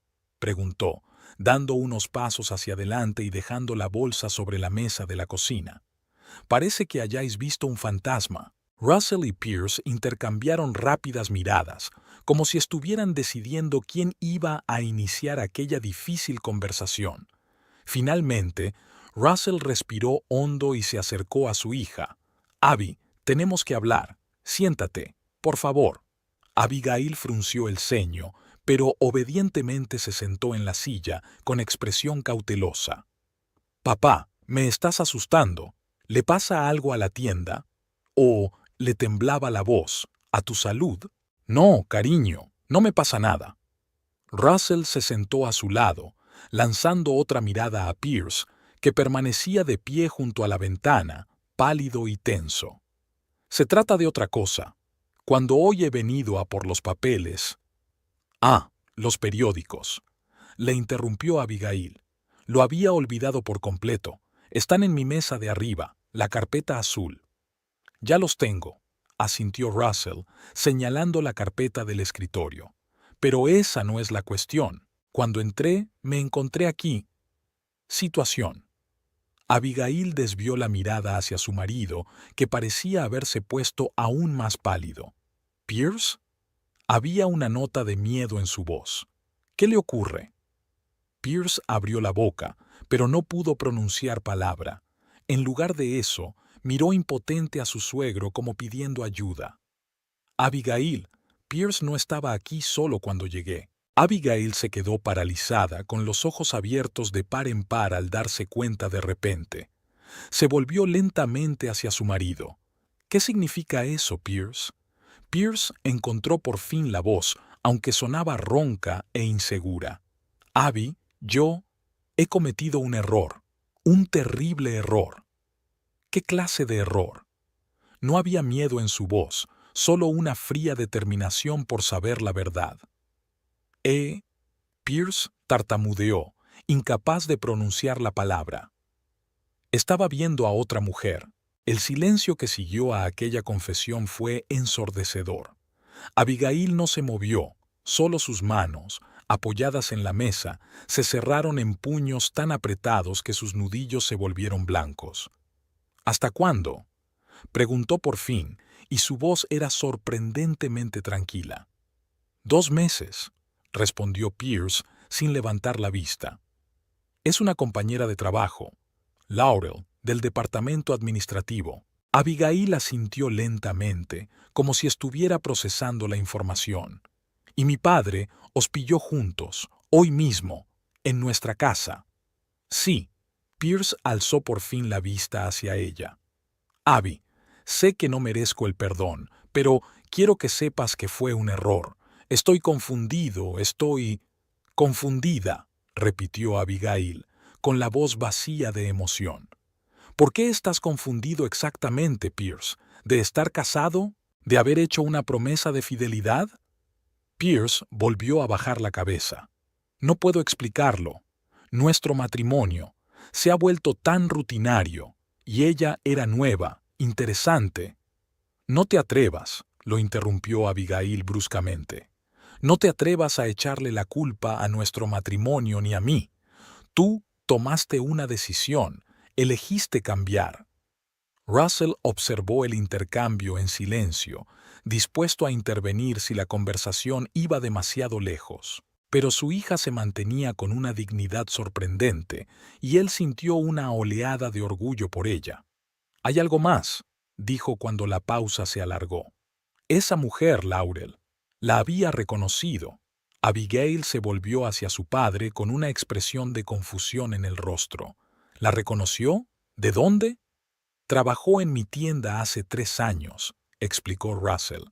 preguntó, dando unos pasos hacia adelante y dejando la bolsa sobre la mesa de la cocina. «Parece que hayáis visto un fantasma». Russell y Pierce intercambiaron rápidas miradas, como si estuvieran decidiendo quién iba a iniciar aquella difícil conversación. Finalmente, Russell respiró hondo y se acercó a su hija. «Abby, tenemos que hablar. Siéntate, por favor». Abigail frunció el ceño, pero obedientemente se sentó en la silla con expresión cautelosa. «Papá, me estás asustando. ¿Le pasa algo a la tienda?» «¿O le temblaba la voz? ¿A tu salud?» «No, cariño, no me pasa nada». Russell se sentó a su lado, lanzando otra mirada a Pierce, que permanecía de pie junto a la ventana, pálido y tenso. Se trata de otra cosa. Cuando hoy he venido a por los papeles... Ah, los periódicos. Le interrumpió Abigail. Lo había olvidado por completo. Están en mi mesa de arriba, la carpeta azul. Ya los tengo, asintió Russell, señalando la carpeta del escritorio. Pero esa no es la cuestión. Cuando entré, me encontré aquí. Situación. Abigail desvió la mirada hacia su marido, que parecía haberse puesto aún más pálido. ¿Pierce? Había una nota de miedo en su voz. ¿Qué le ocurre? Pierce abrió la boca, pero no pudo pronunciar palabra. En lugar de eso, miró impotente a su suegro como pidiendo ayuda. Abigail, Pierce no estaba aquí solo cuando llegué. Abigail se quedó paralizada, con los ojos abiertos de par en par al darse cuenta de repente. Se volvió lentamente hacia su marido. ¿Qué significa eso, Pierce? Pierce encontró por fin la voz, aunque sonaba ronca e insegura. Abby, yo he cometido un error, un terrible error. ¿Qué clase de error? No había miedo en su voz, solo una fría determinación por saber la verdad. Pierce tartamudeó, incapaz de pronunciar la palabra. Estaba viendo a otra mujer. El silencio que siguió a aquella confesión fue ensordecedor. Abigail no se movió, solo sus manos, apoyadas en la mesa, se cerraron en puños tan apretados que sus nudillos se volvieron blancos. ¿Hasta cuándo?, preguntó por fin, y su voz era sorprendentemente tranquila. 2 meses, respondió Pierce sin levantar la vista. Es una compañera de trabajo, Laurel, del departamento administrativo. Abigail asintió lentamente, como si estuviera procesando la información. Y mi padre os pilló juntos, hoy mismo, en nuestra casa. Sí, Pierce alzó por fin la vista hacia ella. Abby, sé que no merezco el perdón, pero quiero que sepas que fue un error. Estoy confundido, estoy... confundida, repitió Abigail, con la voz vacía de emoción. ¿Por qué estás confundido exactamente, Pierce? ¿De estar casado? ¿De haber hecho una promesa de fidelidad? Pierce volvió a bajar la cabeza. No puedo explicarlo. Nuestro matrimonio se ha vuelto tan rutinario, y ella era nueva, interesante. No te atrevas, lo interrumpió Abigail bruscamente. No te atrevas a echarle la culpa a nuestro matrimonio ni a mí. Tú tomaste una decisión, elegiste cambiar. Russell observó el intercambio en silencio, dispuesto a intervenir si la conversación iba demasiado lejos. Pero su hija se mantenía con una dignidad sorprendente, y él sintió una oleada de orgullo por ella. «Hay algo más», dijo cuando la pausa se alargó. «Esa mujer, Laurel, la había reconocido». Abigail se volvió hacia su padre con una expresión de confusión en el rostro. «¿La reconoció? ¿De dónde?» «Trabajó en mi tienda hace 3 años», explicó Russell.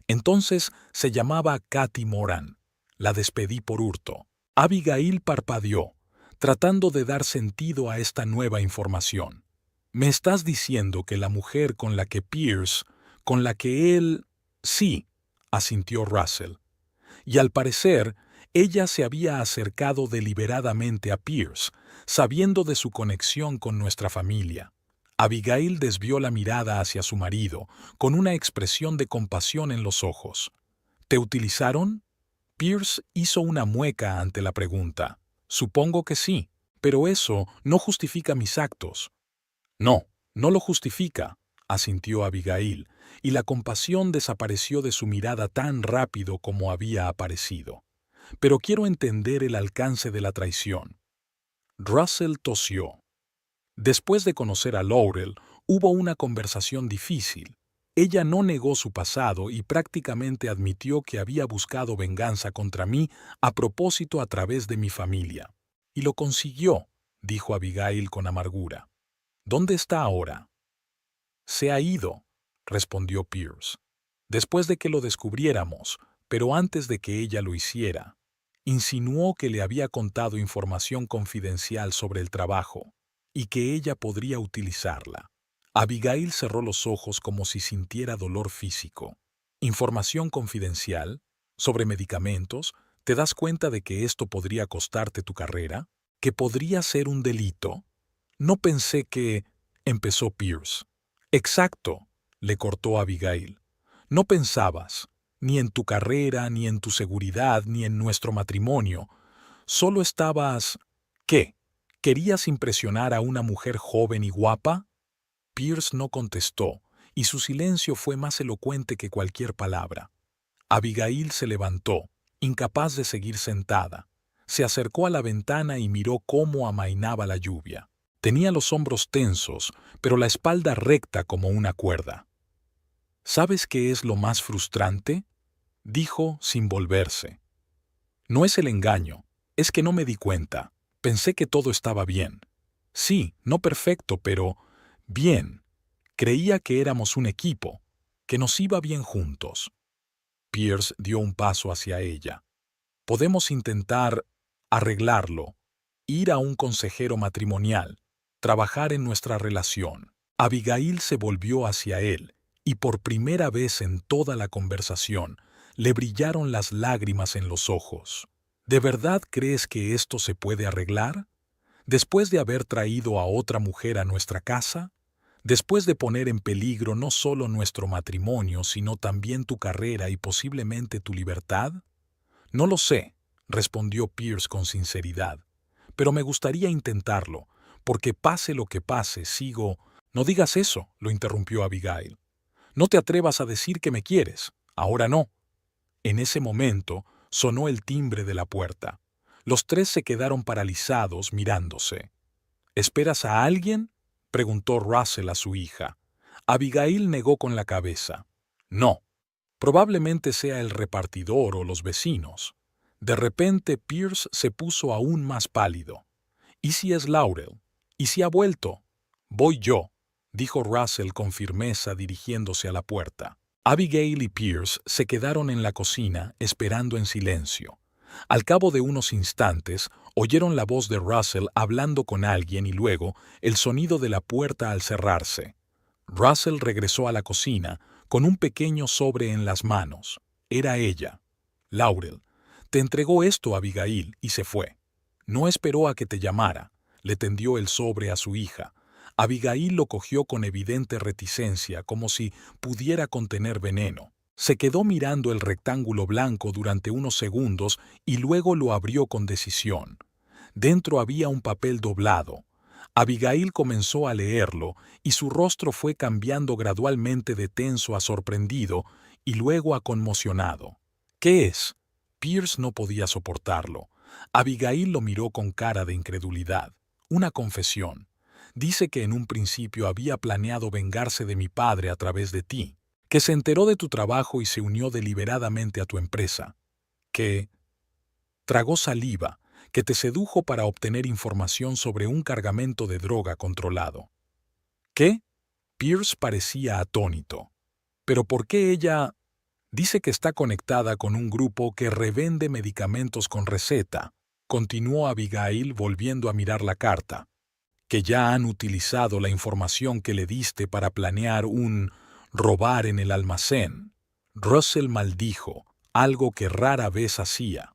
«Entonces se llamaba Katy Moran. La despedí por hurto». Abigail parpadeó, tratando de dar sentido a esta nueva información. «¿Me estás diciendo que la mujer con la que Pierce, con la que él...» «Sí», asintió Russell. Y al parecer, ella se había acercado deliberadamente a Pierce, sabiendo de su conexión con nuestra familia. Abigail desvió la mirada hacia su marido, con una expresión de compasión en los ojos. «¿Te utilizaron?» Pierce hizo una mueca ante la pregunta. «Supongo que sí, pero eso no justifica mis actos». «No, no lo justifica», asintió Abigail, y la compasión desapareció de su mirada tan rápido como había aparecido. «Pero quiero entender el alcance de la traición». Russell tosió. Después de conocer a Laurel, hubo una conversación difícil. Ella no negó su pasado y prácticamente admitió que había buscado venganza contra mí a propósito a través de mi familia. «Y lo consiguió», dijo Abigail con amargura. «¿Dónde está ahora?» «Se ha ido», respondió Pierce. «Después de que lo descubriéramos, pero antes de que ella lo hiciera. Insinuó que le había contado información confidencial sobre el trabajo y que ella podría utilizarla. Abigail cerró los ojos como si sintiera dolor físico. ¿Información confidencial? ¿Sobre medicamentos? ¿Te das cuenta de que esto podría costarte tu carrera? ¿Que podría ser un delito? No pensé que... empezó Pierce. Exacto, le cortó Abigail. No pensabas, ni en tu carrera, ni en tu seguridad, ni en nuestro matrimonio. Solo estabas... ¿Qué? ¿Querías impresionar a una mujer joven y guapa? Pierce no contestó, y su silencio fue más elocuente que cualquier palabra. Abigail se levantó, incapaz de seguir sentada. Se acercó a la ventana y miró cómo amainaba la lluvia. Tenía los hombros tensos, pero la espalda recta como una cuerda. ¿Sabes qué es lo más frustrante?, dijo sin volverse. No es el engaño, es que no me di cuenta. Pensé que todo estaba bien. Sí, no perfecto, pero bien. Creía que éramos un equipo, que nos iba bien juntos. Pierce dio un paso hacia ella. Podemos intentar arreglarlo, ir a un consejero matrimonial, trabajar en nuestra relación. Abigail se volvió hacia él, y por primera vez en toda la conversación, le brillaron las lágrimas en los ojos. ¿De verdad crees que esto se puede arreglar? ¿Después de haber traído a otra mujer a nuestra casa? ¿Después de poner en peligro no solo nuestro matrimonio, sino también tu carrera y posiblemente tu libertad? No lo sé, respondió Pierce con sinceridad, pero me gustaría intentarlo, porque pase lo que pase, sigo... No digas eso, lo interrumpió Abigail. No te atrevas a decir que me quieres. Ahora no. En ese momento sonó el timbre de la puerta. Los tres se quedaron paralizados mirándose. ¿Esperas a alguien?, preguntó Russell a su hija. Abigail negó con la cabeza. No. Probablemente sea el repartidor o los vecinos. De repente Pierce se puso aún más pálido. ¿Y si es Laurel? ¿Y si ha vuelto? Voy yo, dijo Russell con firmeza dirigiéndose a la puerta. Abigail y Pierce se quedaron en la cocina esperando en silencio. Al cabo de unos instantes, oyeron la voz de Russell hablando con alguien y luego el sonido de la puerta al cerrarse. Russell regresó a la cocina con un pequeño sobre en las manos. Era ella. Laurel, te entregó esto, Abigail, y se fue. No esperó a que te llamara. Le tendió el sobre a su hija. Abigail lo cogió con evidente reticencia, como si pudiera contener veneno. Se quedó mirando el rectángulo blanco durante unos segundos y luego lo abrió con decisión. Dentro había un papel doblado. Abigail comenzó a leerlo y su rostro fue cambiando gradualmente de tenso a sorprendido y luego a conmocionado. ¿Qué es? Pierce no podía soportarlo. Abigail lo miró con cara de incredulidad. Una confesión. Dice que en un principio había planeado vengarse de mi padre a través de ti, que se enteró de tu trabajo y se unió deliberadamente a tu empresa, que tragó saliva, que te sedujo para obtener información sobre un cargamento de droga controlado. ¿Qué? Pierce parecía atónito. ¿Pero por qué ella...? Dice que está conectada con un grupo que revende medicamentos con receta, continuó Abigail volviendo a mirar la carta, que ya han utilizado la información que le diste para planear un robar en el almacén. Russell maldijo, algo que rara vez hacía.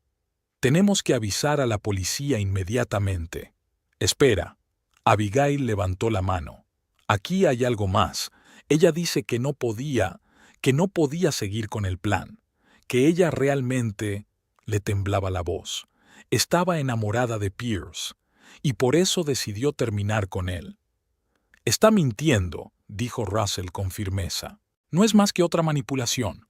Tenemos que avisar a la policía inmediatamente. Espera. Abigail levantó la mano. Aquí hay algo más. Ella dice que no podía seguir con el plan, que ella realmente, le temblaba la voz, estaba enamorada de Pierce, y por eso decidió terminar con él. Está mintiendo, dijo Russell con firmeza. No es más que otra manipulación.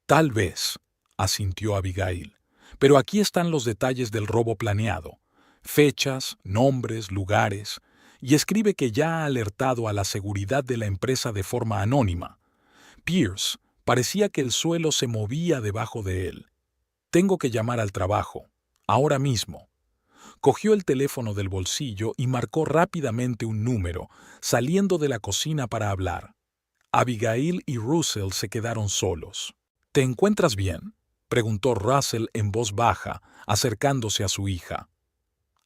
Tal vez, asintió Abigail, pero aquí están los detalles del robo planeado, fechas, nombres, lugares, y escribe que ya ha alertado a la seguridad de la empresa de forma anónima. Pierce parecía que el suelo se movía debajo de él. Tengo que llamar al trabajo, ahora mismo. Cogió el teléfono del bolsillo y marcó rápidamente un número, saliendo de la cocina para hablar. Abigail y Russell se quedaron solos. ¿Te encuentras bien?, preguntó Russell en voz baja, acercándose a su hija.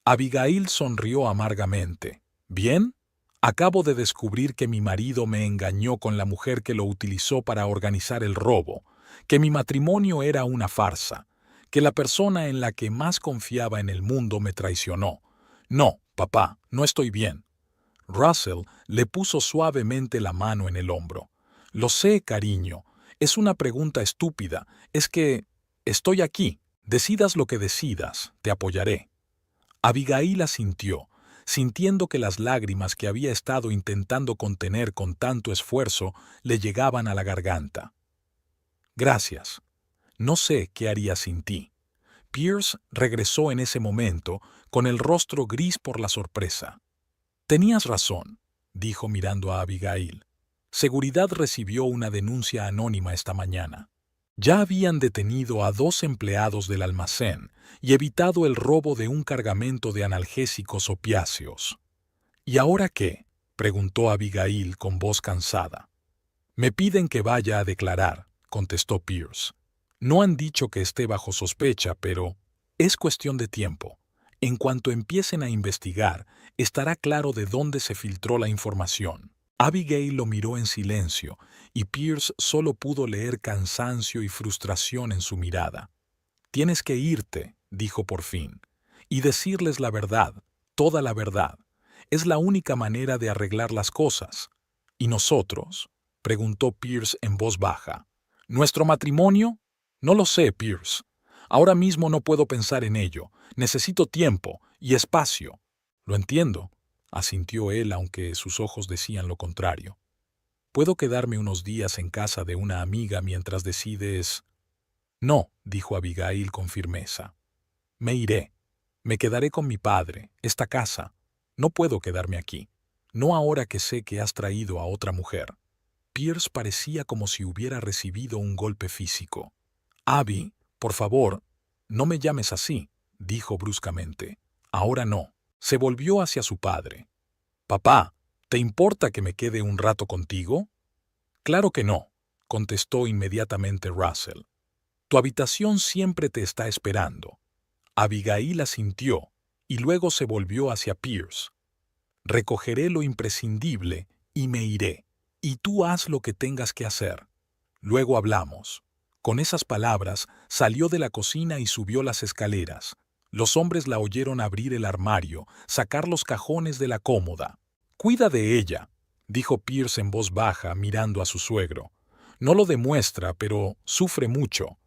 Abigail sonrió amargamente. ¿Bien? Acabo de descubrir que mi marido me engañó con la mujer que lo utilizó para organizar el robo, que mi matrimonio era una farsa, que la persona en la que más confiaba en el mundo me traicionó. No, papá, no estoy bien. Russell le puso suavemente la mano en el hombro. Lo sé, cariño. Es una pregunta estúpida. Es que estoy aquí. Decidas lo que decidas, te apoyaré. Abigail asintió, sintiendo que las lágrimas que había estado intentando contener con tanto esfuerzo le llegaban a la garganta. Gracias. No sé qué haría sin ti. Pierce regresó en ese momento, con el rostro gris por la sorpresa. Tenías razón, dijo mirando a Abigail. Seguridad recibió una denuncia anónima esta mañana. Ya habían detenido a 2 empleados del almacén y evitado el robo de un cargamento de analgésicos opiáceos. ¿Y ahora qué?, preguntó Abigail con voz cansada. Me piden que vaya a declarar, contestó Pierce. No han dicho que esté bajo sospecha, pero es cuestión de tiempo. En cuanto empiecen a investigar, estará claro de dónde se filtró la información. Abigail lo miró en silencio, y Pierce solo pudo leer cansancio y frustración en su mirada. Tienes que irte, dijo por fin, y decirles la verdad, toda la verdad. Es la única manera de arreglar las cosas. ¿Y nosotros?, preguntó Pierce en voz baja. ¿Nuestro matrimonio? No lo sé, Pierce. Ahora mismo no puedo pensar en ello. Necesito tiempo y espacio. Lo entiendo, asintió él, aunque sus ojos decían lo contrario. ¿Puedo quedarme unos días en casa de una amiga mientras decides? No, dijo Abigail con firmeza. Me iré. Me quedaré con mi padre, esta casa. No puedo quedarme aquí. No ahora que sé que has traído a otra mujer. Pierce parecía como si hubiera recibido un golpe físico. Abby, por favor, no me llames así, dijo bruscamente. Ahora no. Se volvió hacia su padre. Papá, ¿te importa que me quede un rato contigo? Claro que no, contestó inmediatamente Russell. Tu habitación siempre te está esperando. Abigail asintió y luego se volvió hacia Pierce. Recogeré lo imprescindible y me iré, y tú haz lo que tengas que hacer. Luego hablamos. Con esas palabras salió de la cocina y subió las escaleras. Los hombres la oyeron abrir el armario, sacar los cajones de la cómoda. «Cuida de ella», dijo Pierce en voz baja, mirando a su suegro. «No lo demuestra, pero sufre mucho».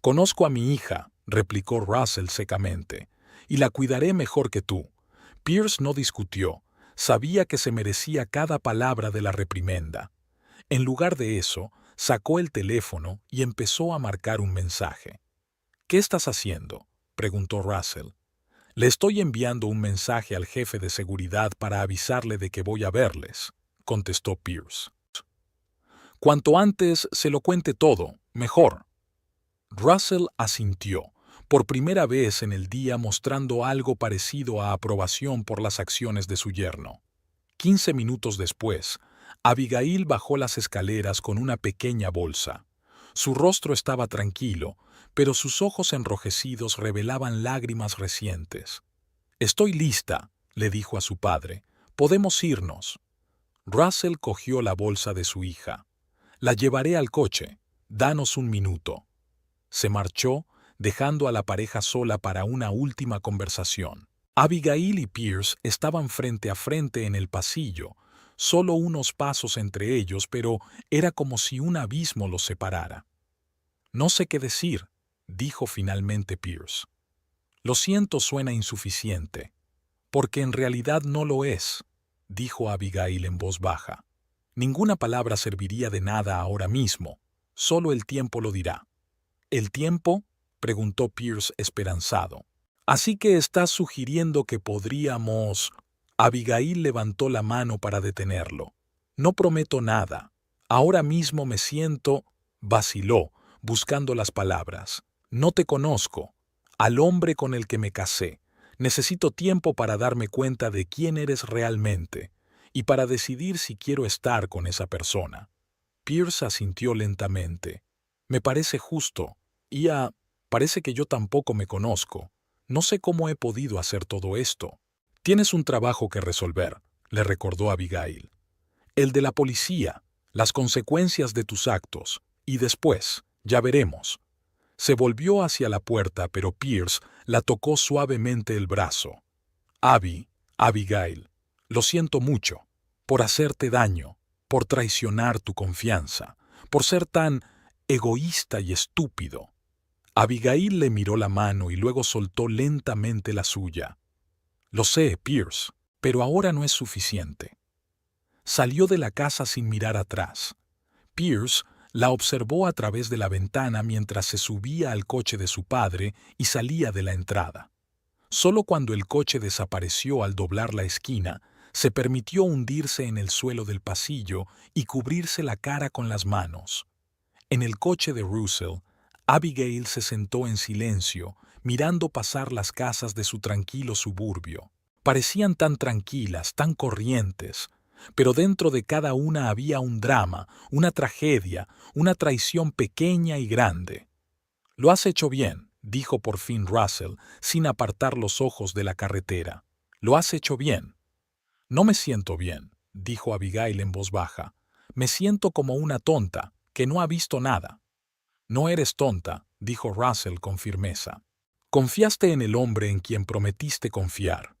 «Conozco a mi hija», replicó Russell secamente, «y la cuidaré mejor que tú». Pierce no discutió. Sabía que se merecía cada palabra de la reprimenda. En lugar de eso, sacó el teléfono y empezó a marcar un mensaje. «¿Qué estás haciendo?», preguntó Russell. «Le estoy enviando un mensaje al jefe de seguridad para avisarle de que voy a verles», contestó Pierce. «Cuanto antes se lo cuente todo, mejor». Russell asintió, por primera vez en el día mostrando algo parecido a aprobación por las acciones de su yerno. 15 minutos después, Abigail bajó las escaleras con una pequeña bolsa. Su rostro estaba tranquilo, pero sus ojos enrojecidos revelaban lágrimas recientes. «Estoy lista», le dijo a su padre. «Podemos irnos». Russell cogió la bolsa de su hija. «La llevaré al coche. Danos un minuto». Se marchó, dejando a la pareja sola para una última conversación. Abigail y Pierce estaban frente a frente en el pasillo, solo unos pasos entre ellos, pero era como si un abismo los separara. «No sé qué decir», dijo finalmente Pierce. «Lo siento, suena insuficiente». «Porque en realidad no lo es», dijo Abigail en voz baja. «Ninguna palabra serviría de nada ahora mismo. Solo el tiempo lo dirá». «¿El tiempo?», preguntó Pierce esperanzado. «Así que estás sugiriendo que podríamos...». Abigail levantó la mano para detenerlo. «No prometo nada. Ahora mismo me siento...». Vaciló, buscando las palabras. «No te conozco. Al hombre con el que me casé. Necesito tiempo para darme cuenta de quién eres realmente y para decidir si quiero estar con esa persona». Pierce asintió lentamente. «Me parece justo», Parece que yo tampoco me conozco. No sé cómo he podido hacer todo esto. Tienes un trabajo que resolver, le recordó Abigail. El de la policía, las consecuencias de tus actos, y después, ya veremos. Se volvió hacia la puerta, pero Pierce la tocó suavemente el brazo. Abigail, lo siento mucho, por hacerte daño, por traicionar tu confianza, por ser tan egoísta y estúpido. Abigail le miró la mano y luego soltó lentamente la suya. Lo sé, Pierce, pero ahora no es suficiente. Salió de la casa sin mirar atrás. Pierce la observó a través de la ventana mientras se subía al coche de su padre y salía de la entrada. Solo cuando el coche desapareció al doblar la esquina, se permitió hundirse en el suelo del pasillo y cubrirse la cara con las manos. En el coche de Russell, Abigail se sentó en silencio, mirando pasar las casas de su tranquilo suburbio. Parecían tan tranquilas, tan corrientes, pero dentro de cada una había un drama, una tragedia, una traición pequeña y grande. «Lo has hecho bien», dijo por fin Russell, sin apartar los ojos de la carretera. «Lo has hecho bien». «No me siento bien», dijo Abigail en voz baja. «Me siento como una tonta, que no ha visto nada». «No eres tonta», dijo Russell con firmeza. «Confiaste en el hombre en quien prometiste confiar.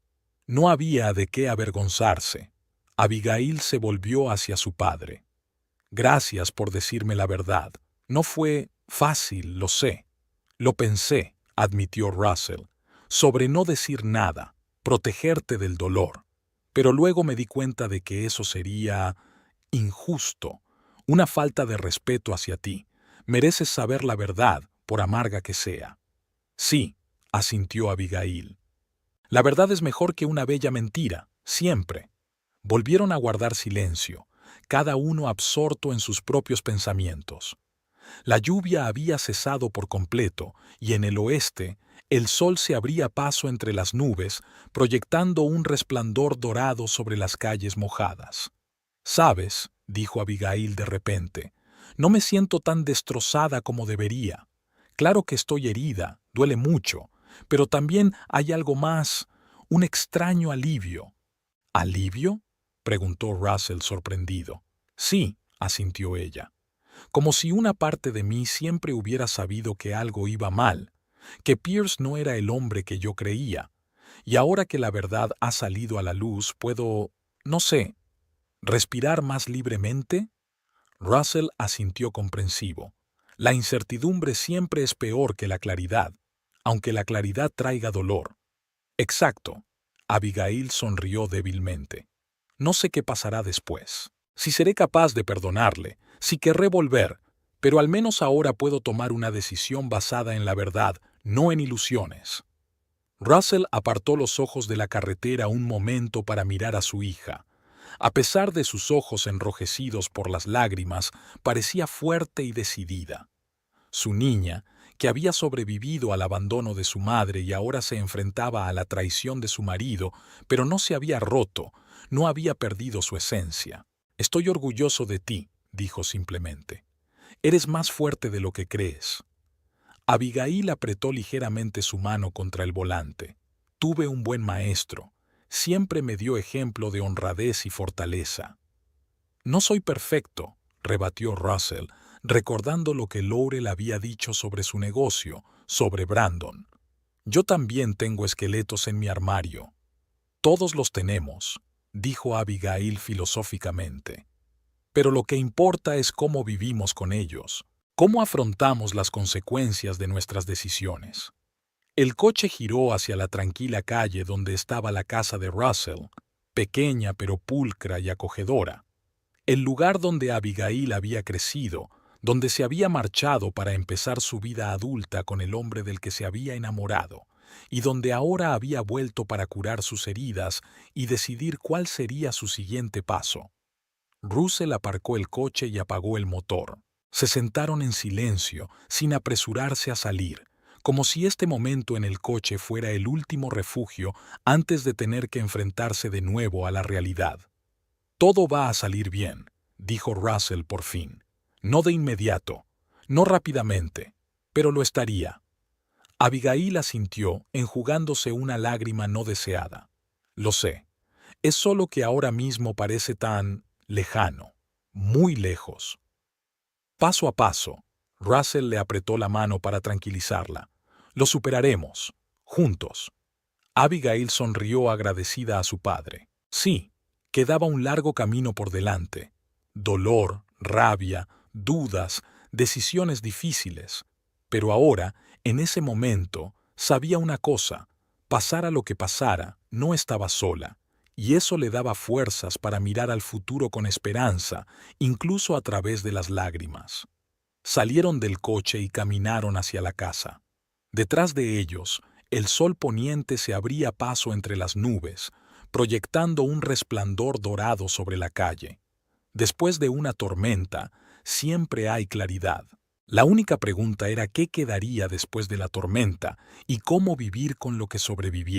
No había de qué avergonzarse». Abigail se volvió hacia su padre. «Gracias por decirme la verdad. No fue fácil, lo sé. Lo pensé», admitió Russell, «sobre no decir nada, protegerte del dolor. Pero luego me di cuenta de que eso sería injusto, una falta de respeto hacia ti. Mereces saber la verdad, por amarga que sea». «Sí», asintió Abigail. «La verdad es mejor que una bella mentira, siempre». Volvieron a guardar silencio, cada uno absorto en sus propios pensamientos. La lluvia había cesado por completo y en el oeste el sol se abría paso entre las nubes, proyectando un resplandor dorado sobre las calles mojadas. «¿Sabes?», dijo Abigail de repente, «no me siento tan destrozada como debería. Claro que estoy herida, duele mucho, pero también hay algo más, un extraño alivio». «¿Alivio?», preguntó Russell sorprendido. «Sí», asintió ella. «Como si una parte de mí siempre hubiera sabido que algo iba mal, que Pierce no era el hombre que yo creía. Y ahora que la verdad ha salido a la luz, puedo, no sé, respirar más libremente». Russell asintió comprensivo. La incertidumbre siempre es peor que la claridad, aunque la claridad traiga dolor. «Exacto». Abigail sonrió débilmente. «No sé qué pasará después. Si seré capaz de perdonarle, si querré volver, pero al menos ahora puedo tomar una decisión basada en la verdad, no en ilusiones». Russell apartó los ojos de la carretera un momento para mirar a su hija. A pesar de sus ojos enrojecidos por las lágrimas, parecía fuerte y decidida. Su niña, que había sobrevivido al abandono de su madre y ahora se enfrentaba a la traición de su marido, pero no se había roto, no había perdido su esencia. «Estoy orgulloso de ti», dijo simplemente. «Eres más fuerte de lo que crees». Abigail apretó ligeramente su mano contra el volante. «Tuve un buen maestro. Siempre me dio ejemplo de honradez y fortaleza». «No soy perfecto», rebatió Russell, recordando lo que Laurel había dicho sobre su negocio, sobre Brandon. «Yo también tengo esqueletos en mi armario». «Todos los tenemos», dijo Abigail filosóficamente. «Pero lo que importa es cómo vivimos con ellos, cómo afrontamos las consecuencias de nuestras decisiones». El coche giró hacia la tranquila calle donde estaba la casa de Russell, pequeña pero pulcra y acogedora. El lugar donde Abigail había crecido, donde se había marchado para empezar su vida adulta con el hombre del que se había enamorado, y donde ahora había vuelto para curar sus heridas y decidir cuál sería su siguiente paso. Russell aparcó el coche y apagó el motor. Se sentaron en silencio, sin apresurarse a salir, como si este momento en el coche fuera el último refugio antes de tener que enfrentarse de nuevo a la realidad. «Todo va a salir bien», dijo Russell por fin. «No de inmediato, no rápidamente, pero lo estaría. Abigail asintió, enjugándose una lágrima no deseada. Lo sé. Es solo que ahora mismo parece tan lejano, muy lejos. Paso a paso, Russell le apretó la mano para tranquilizarla. Lo superaremos, juntos. Abigail sonrió agradecida a su padre. Sí, quedaba un largo camino por delante. Dolor, rabia, dudas, decisiones difíciles. Pero ahora, en ese momento, sabía una cosa: pasara lo que pasara, no estaba sola, y eso le daba fuerzas para mirar al futuro con esperanza, incluso a través de las lágrimas. Salieron del coche y caminaron hacia la casa. Detrás de ellos, el sol poniente se abría paso entre las nubes, proyectando un resplandor dorado sobre la calle. Después de una tormenta, siempre hay claridad. La única pregunta era qué quedaría después de la tormenta y cómo vivir con lo que sobreviviera.